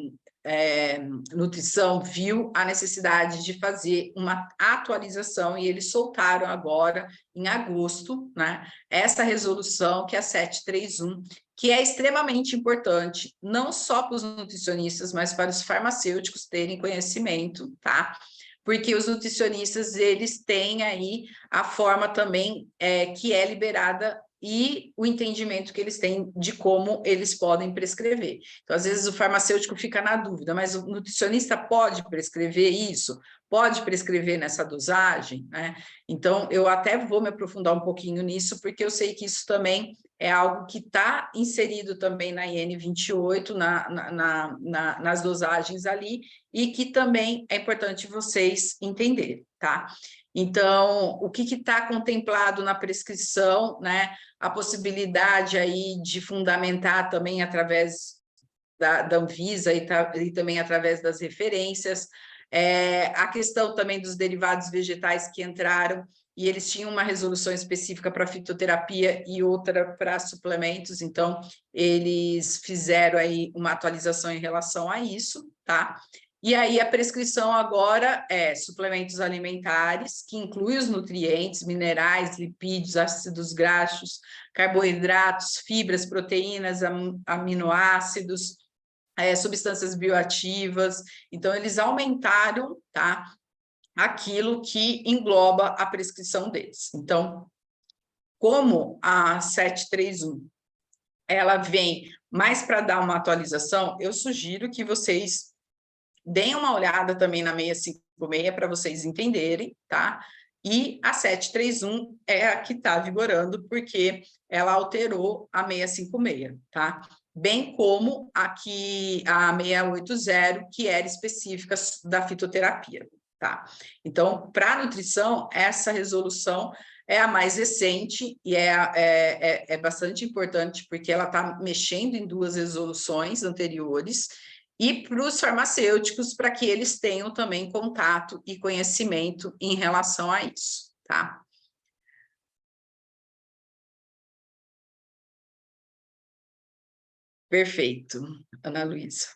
Nutrição viu a necessidade de fazer uma atualização e eles soltaram agora, em agosto, né, essa resolução, que é a 731, que é extremamente importante, não só para os nutricionistas, mas para os farmacêuticos terem conhecimento, tá? Porque os nutricionistas, eles têm aí a forma também que é liberada e o entendimento que eles têm de como eles podem prescrever. Então, às vezes, o farmacêutico fica na dúvida, mas o nutricionista pode prescrever isso? Pode prescrever nessa dosagem? Né? Então, eu até vou me aprofundar um pouquinho nisso, porque eu sei que isso também é algo que está inserido também na IN 28, nas dosagens ali, e que também é importante vocês entenderem, tá? Então, o que está contemplado na prescrição, né? A possibilidade aí de fundamentar também através da Anvisa e também através das referências, a questão também dos derivados vegetais que entraram, e eles tinham uma resolução específica para fitoterapia e outra para suplementos, então eles fizeram aí uma atualização em relação a isso, tá? E aí a prescrição agora é suplementos alimentares, que inclui os nutrientes, minerais, lipídios, ácidos graxos, carboidratos, fibras, proteínas, aminoácidos, substâncias bioativas. Então, eles aumentaram, tá, aquilo que engloba a prescrição deles. Então, como a 731, ela vem mais para dar uma atualização, eu sugiro que vocês deem uma olhada também na 656 para vocês entenderem, tá? E a 731 é a que está vigorando, porque ela alterou a 656, tá? Bem como a 680, que era específica da fitoterapia, tá? Então, para a nutrição, essa resolução é a mais recente e é bastante importante, porque ela está mexendo em 2 resoluções anteriores, e para os farmacêuticos, para que eles tenham também contato e conhecimento em relação a isso, tá? Perfeito, Ana Luísa.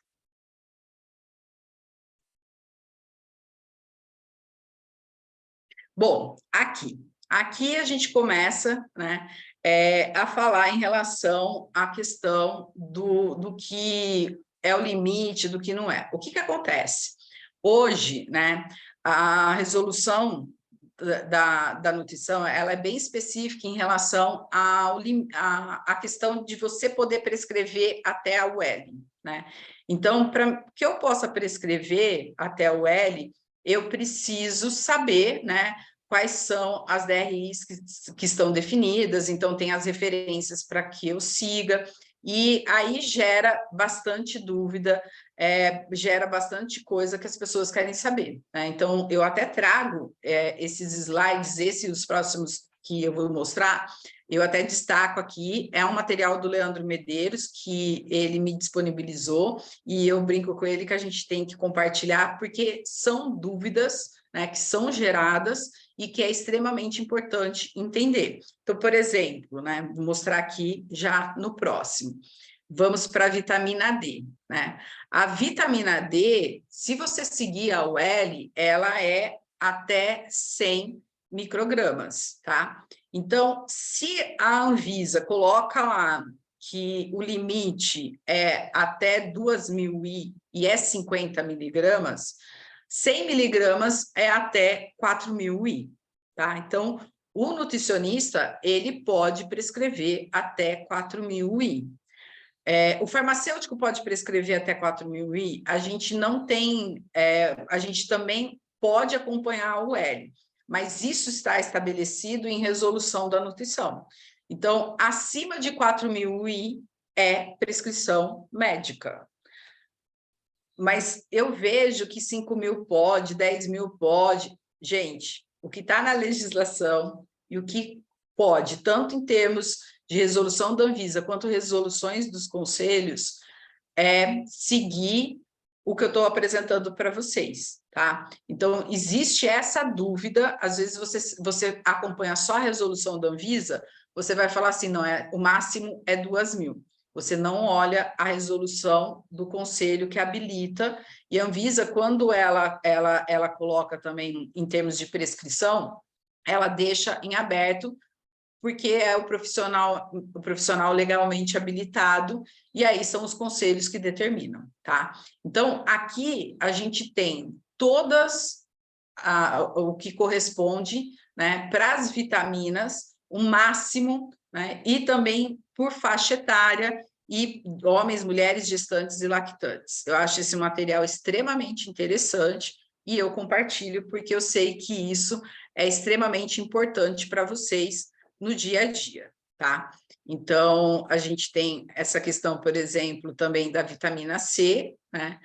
Bom, aqui a gente começa, né, a falar em relação à questão do que é o limite, do que não é. O que acontece? Hoje, né, a resolução da nutrição, ela é bem específica em relação à questão de você poder prescrever até a UL, né? Então, para que eu possa prescrever até a UL, eu preciso saber, né, quais são as DRIs que estão definidas, então tem as referências para que eu siga, e aí gera bastante dúvida, gera bastante coisa que as pessoas querem saber, né? Então, eu até trago esses slides, os próximos que eu vou mostrar, eu até destaco aqui, é um material do Leandro Medeiros, que ele me disponibilizou, e eu brinco com ele que a gente tem que compartilhar, porque são dúvidas, né, que são geradas e que é extremamente importante entender. Então, por exemplo, né, vou mostrar aqui já no próximo. Vamos para a vitamina D, né? A vitamina D, se você seguir a UL, ela é até 100 microgramas, tá? Então, se a Anvisa coloca lá que o limite é até 2.000 e é 50 miligramas, 100 miligramas é até 4.000 I, tá? Então, o nutricionista, ele pode prescrever até 4.000 I. O farmacêutico pode prescrever até 4.000 I, a gente não tem, a gente também pode acompanhar a UL, mas isso está estabelecido em resolução da nutrição. Então, acima de 4.000 I é prescrição médica. Mas eu vejo que 5.000 pode, 10.000 pode. Gente, o que está na legislação e o que pode, tanto em termos de resolução da Anvisa quanto resoluções dos conselhos, é seguir o que eu estou apresentando para vocês, tá? Então, existe essa dúvida, às vezes você acompanha só a resolução da Anvisa, você vai falar assim, não, o máximo é 2.000. Você não olha a resolução do conselho que habilita, e a Anvisa, quando ela coloca também em termos de prescrição, ela deixa em aberto, porque é o profissional legalmente habilitado, e aí são os conselhos que determinam, tá? Então, aqui a gente tem todas o que corresponde, né, para as vitaminas, o máximo, né, e também por faixa etária, e homens, mulheres, gestantes e lactantes. Eu acho esse material extremamente interessante e eu compartilho porque eu sei que isso é extremamente importante para vocês no dia a dia, tá? Então, a gente tem essa questão, por exemplo, também da vitamina C, né?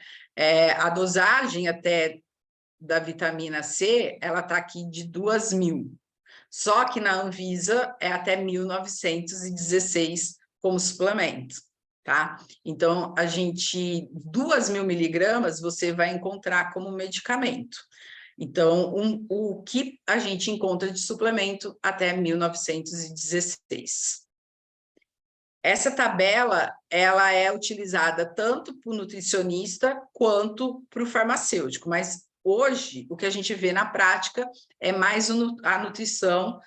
A dosagem até da vitamina C, ela está aqui de 2.000. Só que na Anvisa é até 1.916 como suplemento, tá? Então, 2.000 miligramas você vai encontrar como medicamento. Então, o que a gente encontra de suplemento até 1.916. Essa tabela, ela é utilizada tanto para o nutricionista quanto para o farmacêutico, mas hoje, o que a gente vê na prática é mais a nutrição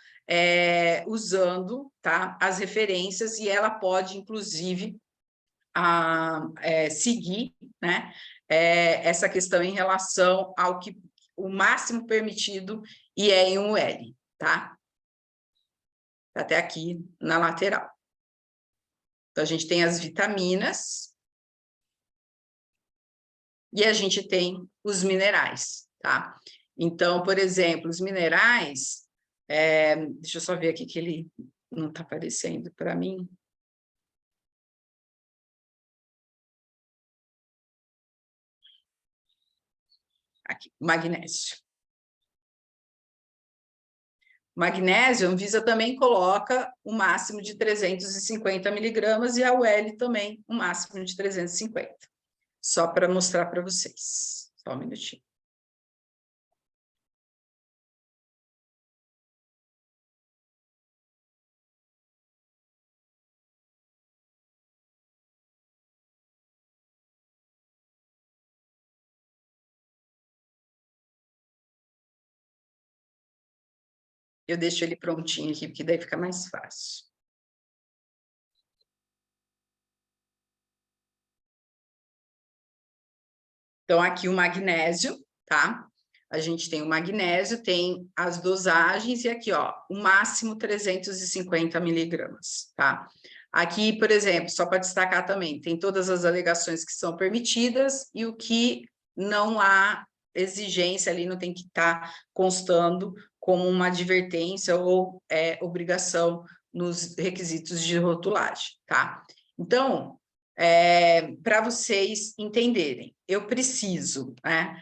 usando, tá, as referências, e ela pode, inclusive, seguir, né, essa questão em relação ao que o máximo permitido e é em UL, tá? Até aqui na lateral. Então, a gente tem as vitaminas e a gente tem os minerais, tá? Então, por exemplo, os minerais, deixa eu só ver aqui que ele não está aparecendo para mim. Aqui, magnésio. Magnésio, a Anvisa também coloca o máximo de 350 miligramas e a UL também o máximo de 350. Só para mostrar para vocês. Só um minutinho. Eu deixo ele prontinho aqui, porque daí fica mais fácil. Então, aqui o magnésio, tá? A gente tem o magnésio, tem as dosagens, e aqui, ó, o máximo 350 miligramas, tá? Aqui, por exemplo, só para destacar também, tem todas as alegações que são permitidas e o que não há exigência ali, não tem que estar constando como uma advertência ou obrigação nos requisitos de rotulagem, tá? Então, para vocês entenderem, eu preciso, né,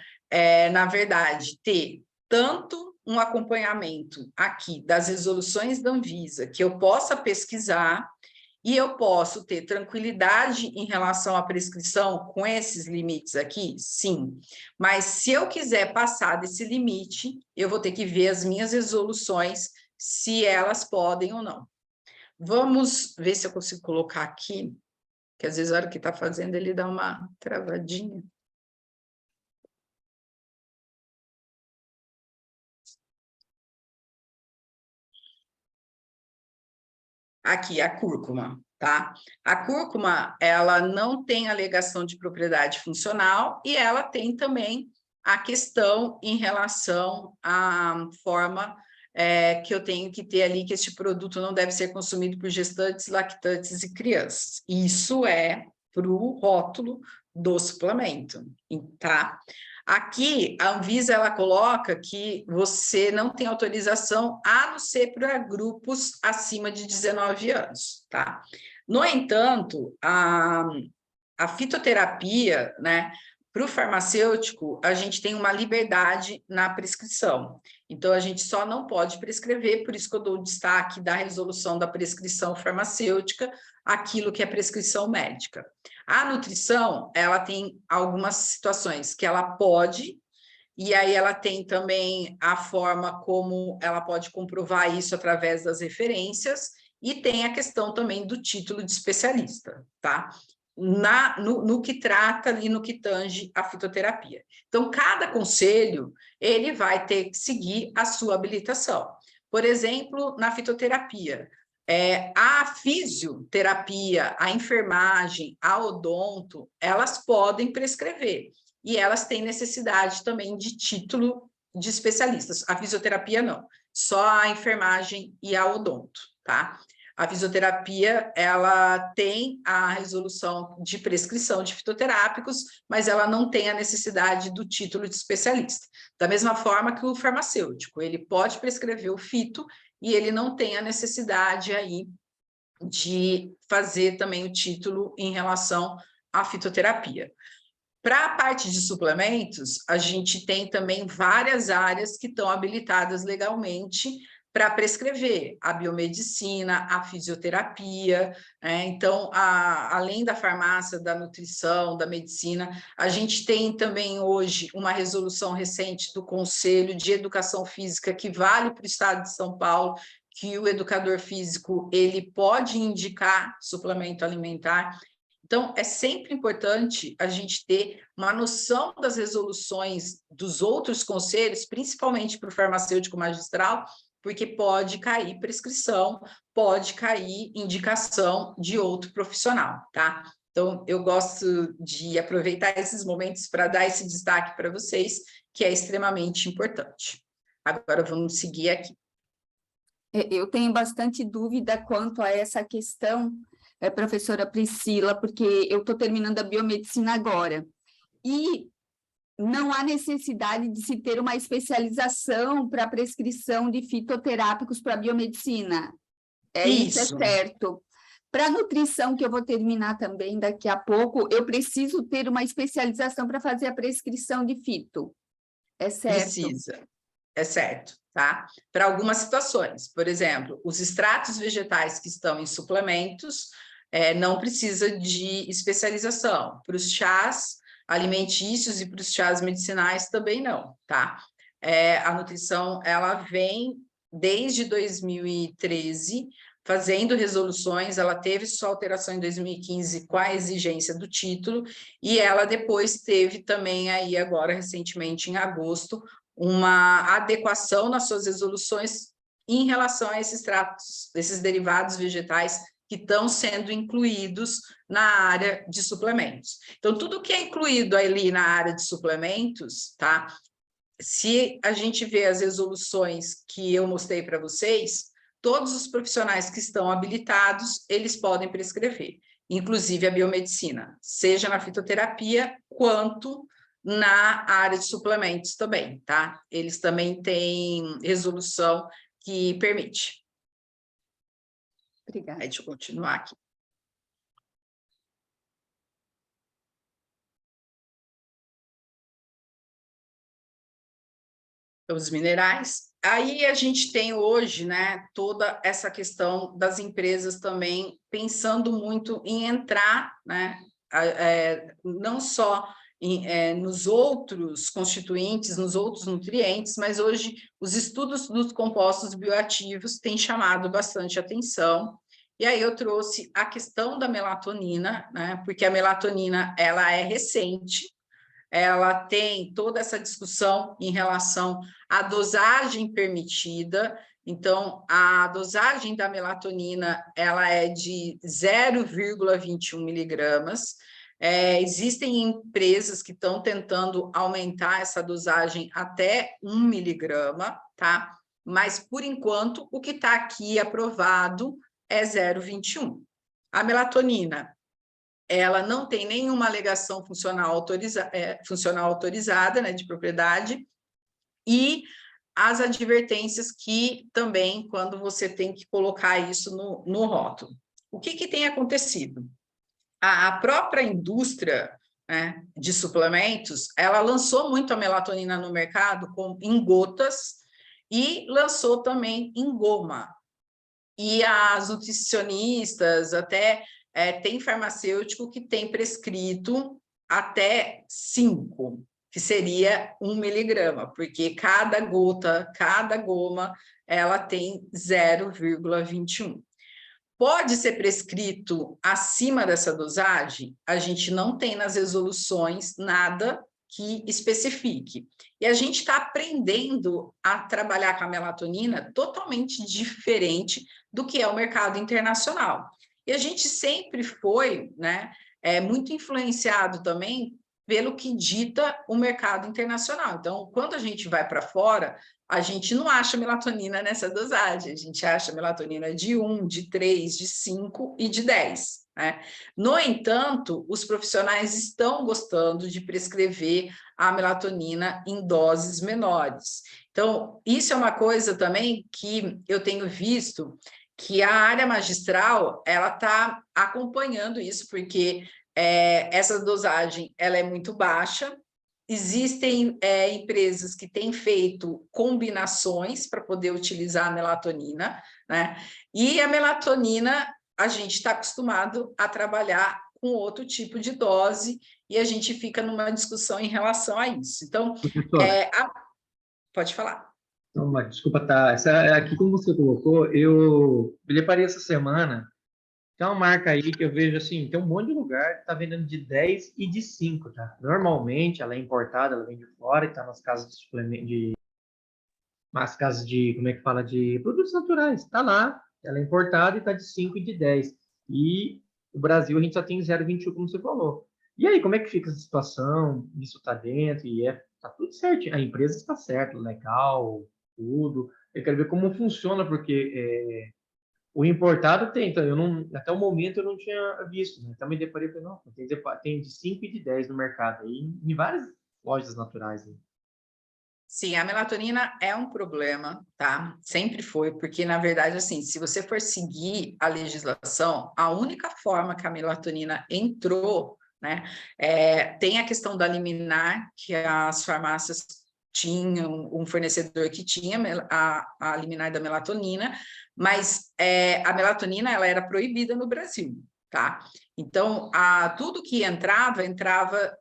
na verdade, ter tanto um acompanhamento aqui das resoluções da Anvisa, que eu possa pesquisar, e eu posso ter tranquilidade em relação à prescrição com esses limites aqui? Sim. Mas se eu quiser passar desse limite, eu vou ter que ver as minhas resoluções, se elas podem ou não. Vamos ver se eu consigo colocar aqui, que às vezes a hora que está fazendo ele dá uma travadinha. Aqui, a cúrcuma, tá? A cúrcuma, ela não tem alegação de propriedade funcional e ela tem também a questão em relação à forma que eu tenho que ter ali, que este produto não deve ser consumido por gestantes, lactantes e crianças. Isso é para o rótulo do suplemento, tá? Aqui, a Anvisa, ela coloca que você não tem autorização a não ser para grupos acima de 19 anos, tá? No entanto, a fitoterapia, né, para o farmacêutico, a gente tem uma liberdade na prescrição. Então, a gente só não pode prescrever, por isso que eu dou o destaque da resolução da prescrição farmacêutica, aquilo que é prescrição médica. A nutrição, ela tem algumas situações que ela pode, e aí ela tem também a forma como ela pode comprovar isso através das referências, e tem a questão também do título de especialista, tá? No que trata ali, no que tange a fitoterapia. Então, cada conselho, ele vai ter que seguir a sua habilitação. Por exemplo, na fitoterapia, a fisioterapia, a enfermagem, a odonto, elas podem prescrever, e elas têm necessidade também de título de especialistas. A fisioterapia não, só a enfermagem e a odonto, tá? A fisioterapia, ela tem a resolução de prescrição de fitoterápicos, mas ela não tem a necessidade do título de especialista. Da mesma forma que o farmacêutico, ele pode prescrever o fito e ele não tem a necessidade aí de fazer também o título em relação à fitoterapia. Para a parte de suplementos, a gente tem também várias áreas que estão habilitadas legalmente para prescrever a biomedicina, a fisioterapia, então, além da farmácia, da nutrição, da medicina, a gente tem também hoje uma resolução recente do Conselho de Educação Física que vale para o estado de São Paulo, que o educador físico ele pode indicar suplemento alimentar. Então, é sempre importante a gente ter uma noção das resoluções dos outros conselhos, principalmente para o farmacêutico magistral, porque pode cair prescrição, pode cair indicação de outro profissional, tá? Então, eu gosto de aproveitar esses momentos para dar esse destaque para vocês, que é extremamente importante. Agora, vamos seguir aqui. Eu tenho bastante dúvida quanto a essa questão, professora Priscila, porque eu estou terminando a biomedicina agora. E não há necessidade de se ter uma especialização para prescrição de fitoterápicos para a biomedicina. Isso é certo. Para a nutrição, que eu vou terminar também daqui a pouco, eu preciso ter uma especialização para fazer a prescrição de fito. É certo? Precisa, é certo, tá? Para algumas situações, por exemplo, os extratos vegetais que estão em suplementos, não precisa de especialização. Para os chás alimentícios e para os chás medicinais também não, tá? A nutrição, ela vem desde 2013 fazendo resoluções, ela teve sua alteração em 2015 com a exigência do título, e ela depois teve também aí agora, recentemente, em agosto, uma adequação nas suas resoluções em relação a esses extratos, desses derivados vegetais que estão sendo incluídos na área de suplementos. Então, tudo que é incluído ali na área de suplementos, tá? Se a gente vê as resoluções que eu mostrei para vocês, todos os profissionais que estão habilitados, eles podem prescrever, inclusive a biomedicina, seja na fitoterapia, quanto na área de suplementos também, tá? Eles também têm resolução que permite. Obrigada. Deixa eu continuar aqui. Os minerais. Aí a gente tem hoje, né, toda essa questão das empresas também pensando muito em entrar, né, não só nos outros constituintes, nos outros nutrientes, mas hoje os estudos dos compostos bioativos têm chamado bastante atenção. E aí eu trouxe a questão da melatonina, né, porque a melatonina ela é recente, ela tem toda essa discussão em relação à dosagem permitida. Então, a dosagem da melatonina ela é de 0,21 miligramas. Existem empresas que estão tentando aumentar essa dosagem até 1 miligrama, tá? Mas, por enquanto, o que está aqui aprovado é 0,21. A melatonina, ela não tem nenhuma alegação funcional autorizada, né, de propriedade, e as advertências que também, quando você tem que colocar isso no rótulo. O que tem acontecido? A própria indústria, né, de suplementos, ela lançou muito a melatonina no mercado em gotas e lançou também em goma. E as nutricionistas, até tem farmacêutico que tem prescrito até 5, que seria 1 miligrama, porque cada gota, cada goma, ela tem 0,21. Pode ser prescrito acima dessa dosagem? A gente não tem nas resoluções nada que especifique. E a gente está aprendendo a trabalhar com a melatonina totalmente diferente do que é o mercado internacional. E a gente sempre foi, né, muito influenciado também pelo que dita o mercado internacional. Então, quando a gente vai para fora, a gente não acha melatonina nessa dosagem, a gente acha melatonina de 1, de 3, de 5 e de 10. Né? No entanto, os profissionais estão gostando de prescrever a melatonina em doses menores. Então, isso é uma coisa também que eu tenho visto que a área magistral ela está acompanhando isso, porque essa dosagem ela é muito baixa. Existem empresas que têm feito combinações para poder utilizar a melatonina, né? E a melatonina, a gente está acostumado a trabalhar com outro tipo de dose e a gente fica numa discussão em relação a isso. Então, pode falar. Não, mas, desculpa, tá. Aqui, como você colocou, eu me deparei essa semana. Tem uma marca aí que eu vejo assim, tem um monte de lugar que está vendendo de 10 e de 5, tá? Normalmente ela é importada, ela vem de fora e está nas casas de suplemento, nas casas de, como é que fala, de produtos naturais. Está lá, ela é importada e está de 5 e de 10. E o Brasil a gente só tem 0,21, como você falou. E aí, como é que fica essa situação? Isso está dentro e tá tudo certo. A empresa está certa, legal, tudo. Eu quero ver como funciona, porque o importado tem, então até o momento eu não tinha visto, né? Então me deparei com, não, tem de 5 e de 10 no mercado, aí, em várias lojas naturais. Aí. Sim, a melatonina é um problema, tá? Sempre foi, porque, na verdade, assim, se você for seguir a legislação, a única forma que a melatonina entrou, né, tem a questão da liminar, que as farmácias tinham um fornecedor que tinha a liminar da melatonina, mas a melatonina, ela era proibida no Brasil, tá? Então, tudo que entrava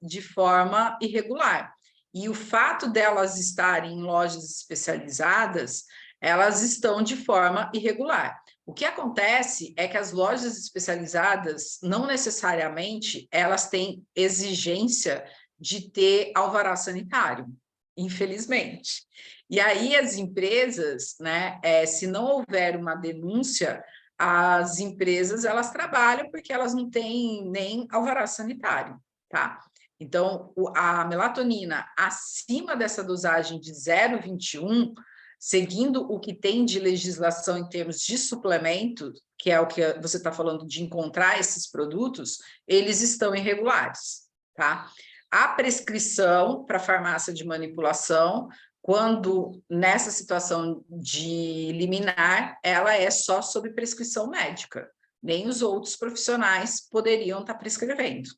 de forma irregular. E o fato delas estarem em lojas especializadas, elas estão de forma irregular. O que acontece é que as lojas especializadas, não necessariamente, elas têm exigência de ter alvará sanitário, infelizmente. E aí as empresas, né, se não houver uma denúncia, as empresas, elas trabalham porque elas não têm nem alvará sanitário, tá? Então, a melatonina acima dessa dosagem de 0,21, seguindo o que tem de legislação em termos de suplemento, que é o que você está falando de encontrar esses produtos, eles estão irregulares, tá? A prescrição para farmácia de manipulação, quando nessa situação de liminar, ela é só sob prescrição médica. Nem os outros profissionais poderiam estar prescrevendo.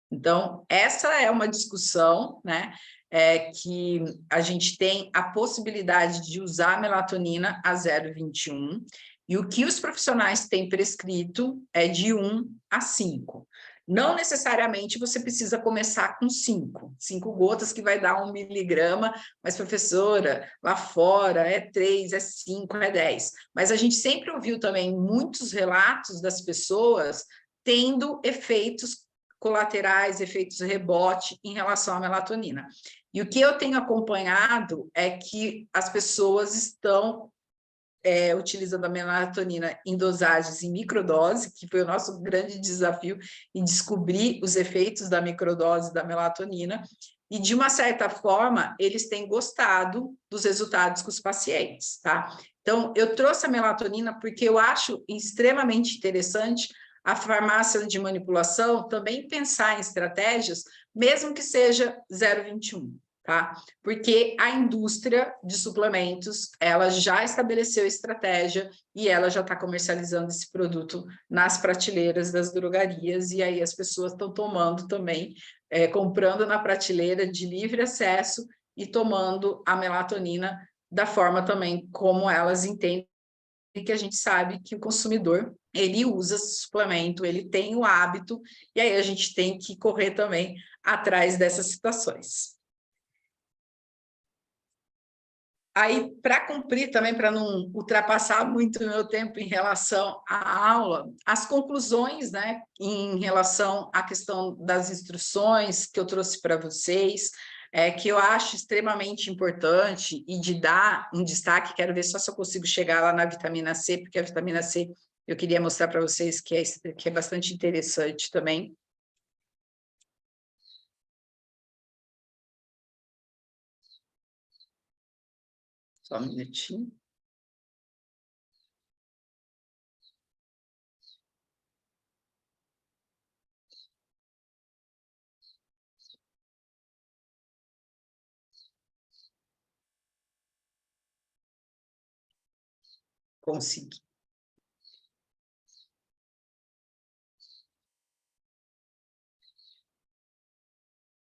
Então, essa é uma discussão, né, que a gente tem a possibilidade de usar a melatonina a 0,21, e o que os profissionais têm prescrito é de 1 a 5. Não necessariamente você precisa começar com 5 gotas que vai dar 1 miligrama, mas, professora, lá fora é 3, é 5, é 10. Mas a gente sempre ouviu também muitos relatos das pessoas tendo efeitos colaterais, efeitos rebote em relação à melatonina. E o que eu tenho acompanhado é que as pessoas estão utilizando a melatonina em dosagens em microdose, que foi o nosso grande desafio em descobrir os efeitos da microdose da melatonina, e de uma certa forma eles têm gostado dos resultados com os pacientes, tá? Então, eu trouxe a melatonina porque eu acho extremamente interessante a farmácia de manipulação também pensar em estratégias, mesmo que seja 0,21, tá? Porque a indústria de suplementos, ela já estabeleceu estratégia e ela já está comercializando esse produto nas prateleiras das drogarias, e aí as pessoas estão tomando também, comprando na prateleira de livre acesso e tomando a melatonina da forma também como elas entendem, que a gente sabe que o consumidor, ele usa suplemento, ele tem o hábito, e aí a gente tem que correr também atrás dessas situações. Aí, para cumprir também, para não ultrapassar muito o meu tempo em relação à aula, as conclusões, né, em relação à questão das instruções que eu trouxe para vocês, que eu acho extremamente importante e de dar um destaque, quero ver só se eu consigo chegar lá na vitamina C, porque a vitamina C eu queria mostrar para vocês que é bastante interessante também. Só um minutinho. Consegui.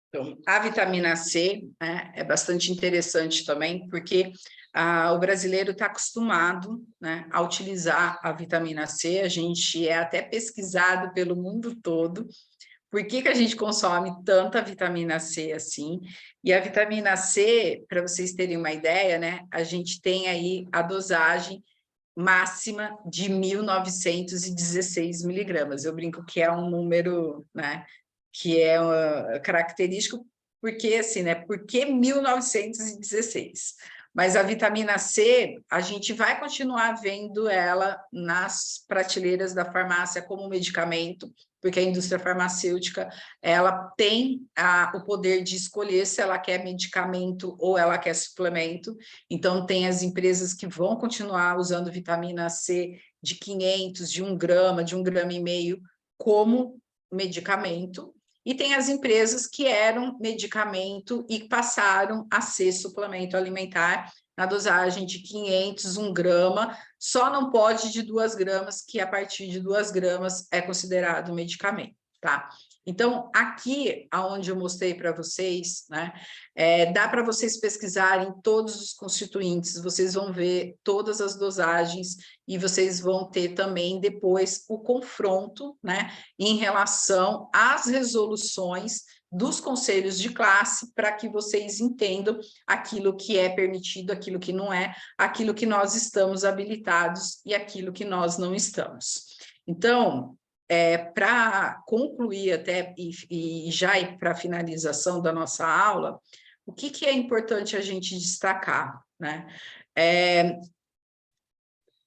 Então, a vitamina C, né, é bastante interessante também, porque o brasileiro está acostumado, né, a utilizar a vitamina C, a gente é até pesquisado pelo mundo todo, por que a gente consome tanta vitamina C assim, e a vitamina C, para vocês terem uma ideia, né, a gente tem aí a dosagem máxima de 1.916 miligramas, eu brinco que é um número, né, que é característico, porque assim, né? Por que 1916? Mas a vitamina C, a gente vai continuar vendo ela nas prateleiras da farmácia como medicamento, porque a indústria farmacêutica, ela tem o poder de escolher se ela quer medicamento ou ela quer suplemento. Então, tem as empresas que vão continuar usando vitamina C de 500, de 1 grama, de 1,5 grama como medicamento, e tem as empresas que eram medicamento e passaram a ser suplemento alimentar na dosagem de 500, 1 grama, só não pode de 2 gramas, que a partir de 2 gramas é considerado medicamento, tá? Então, aqui, aonde eu mostrei para vocês, né, dá para vocês pesquisarem todos os constituintes, vocês vão ver todas as dosagens e vocês vão ter também depois o confronto, né, em relação às resoluções dos conselhos de classe, para que vocês entendam aquilo que é permitido, aquilo que não é, aquilo que nós estamos habilitados e aquilo que nós não estamos. Então, para concluir até e já ir para a finalização da nossa aula, o que é importante a gente destacar, né?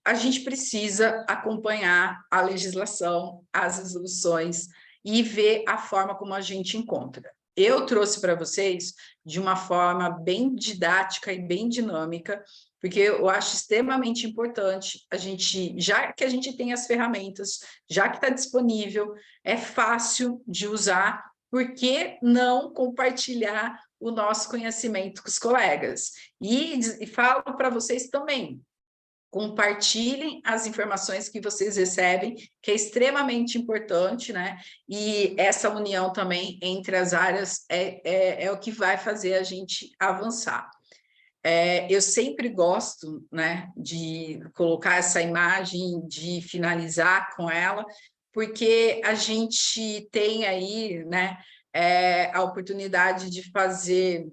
A gente precisa acompanhar a legislação, as resoluções e ver a forma como a gente encontra. Eu trouxe para vocês de uma forma bem didática e bem dinâmica, porque eu acho extremamente importante a gente, já que a gente tem as ferramentas, já que está disponível, é fácil de usar, por que não compartilhar o nosso conhecimento com os colegas? E falo para vocês também, compartilhem as informações que vocês recebem, que é extremamente importante, né? E essa união também entre as áreas é o que vai fazer a gente avançar. Eu sempre gosto, né, de colocar essa imagem, de finalizar com ela, porque a gente tem aí, né, a oportunidade de fazer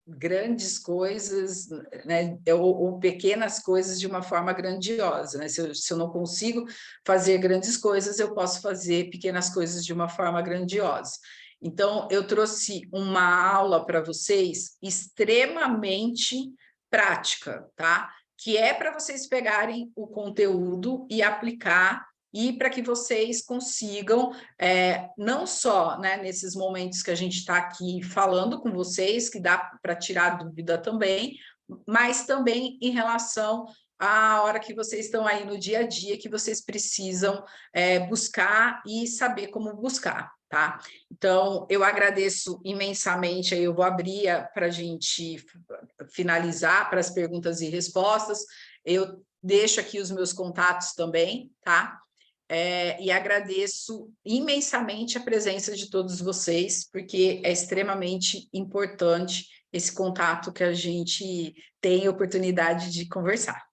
grandes coisas, né, ou pequenas coisas de uma forma grandiosa, né? Se eu não consigo fazer grandes coisas, eu posso fazer pequenas coisas de uma forma grandiosa. Então, eu trouxe uma aula para vocês extremamente prática, tá? Que é para vocês pegarem o conteúdo e aplicar, e para que vocês consigam, não só, né, nesses momentos que a gente está aqui falando com vocês, que dá para tirar dúvida também, mas também em relação à hora que vocês estão aí no dia a dia, que vocês precisam buscar e saber como buscar, tá? Então, eu agradeço imensamente, aí eu vou abrir para a gente finalizar para as perguntas e respostas, eu deixo aqui os meus contatos também, tá? E agradeço imensamente a presença de todos vocês, porque é extremamente importante esse contato que a gente tem a oportunidade de conversar.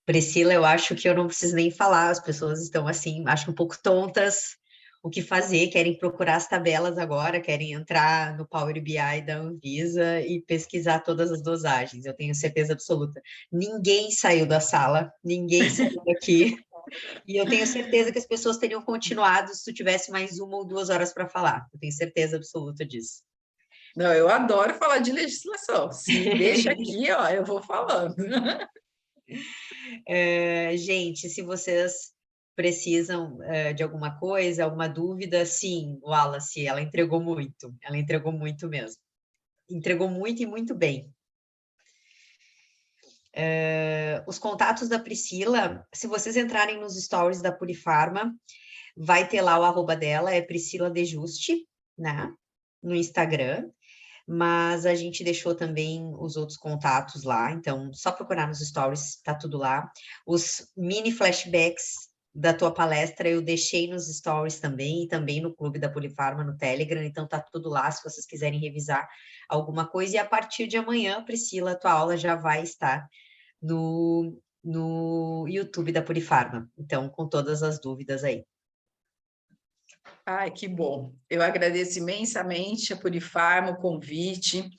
Priscila, eu acho que eu não preciso nem falar, as pessoas estão assim, acho que um pouco tontas, o que fazer, querem procurar as tabelas agora, querem entrar no Power BI da Anvisa e pesquisar todas as dosagens. Eu tenho certeza absoluta. Ninguém saiu da sala, ninguém saiu daqui. E eu tenho certeza que as pessoas teriam continuado se tu tivesse mais 1 ou 2 horas para falar. Eu tenho certeza absoluta disso. Não, eu adoro falar de legislação. Se me deixa aqui, ó, eu vou falando. Gente, se vocês precisam de alguma coisa, alguma dúvida, sim, Wallace, ela entregou muito mesmo. Entregou muito e muito bem. Os contatos da Priscila, se vocês entrarem nos stories da Purifarma, vai ter lá o arroba dela, é Priscila Dejuste, né, no Instagram, mas a gente deixou também os outros contatos lá, então só procurar nos stories, tá tudo lá. Os mini flashbacks da tua palestra eu deixei nos stories também, e também no Clube da Purifarma, no Telegram, então tá tudo lá, se vocês quiserem revisar alguma coisa, e a partir de amanhã, Priscila, tua aula já vai estar no YouTube da Purifarma, então com todas as dúvidas aí. Ai, que bom. Eu agradeço imensamente a Purifarma, o convite.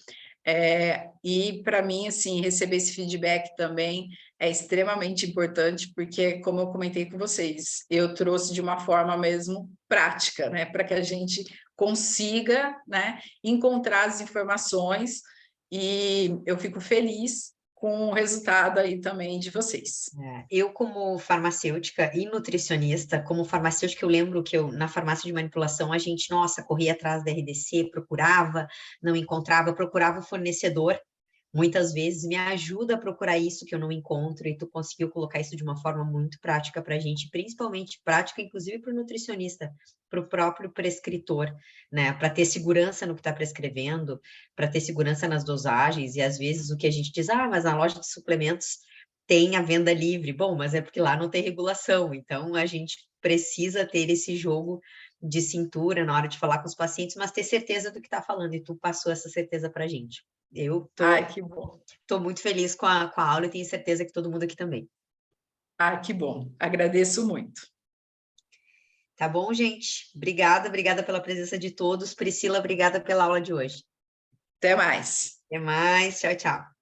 E para mim, assim, receber esse feedback também é extremamente importante, porque, como eu comentei com vocês, eu trouxe de uma forma mesmo prática, né, para que a gente consiga, né, encontrar as informações, e eu fico feliz com o resultado aí também de vocês. Eu, como farmacêutica e nutricionista, como farmacêutica, eu lembro que na farmácia de manipulação, a gente, nossa, corria atrás da RDC, procurava, não encontrava, procurava o fornecedor, muitas vezes me ajuda a procurar isso que eu não encontro, e tu conseguiu colocar isso de uma forma muito prática para a gente, principalmente prática, inclusive para o nutricionista, para o próprio prescritor, né, para ter segurança no que está prescrevendo, para ter segurança nas dosagens, e às vezes o que a gente diz, mas na loja de suplementos tem a venda livre, bom, mas é porque lá não tem regulação, então a gente precisa ter esse jogo de cintura na hora de falar com os pacientes, mas ter certeza do que está falando, e tu passou essa certeza para a gente. Eu Que bom. Tô muito feliz com a aula e tenho certeza que todo mundo aqui também. Que bom. Agradeço muito. Tá bom, gente? Obrigada pela presença de todos. Priscila, obrigada pela aula de hoje. Até mais. Até mais, tchau, tchau.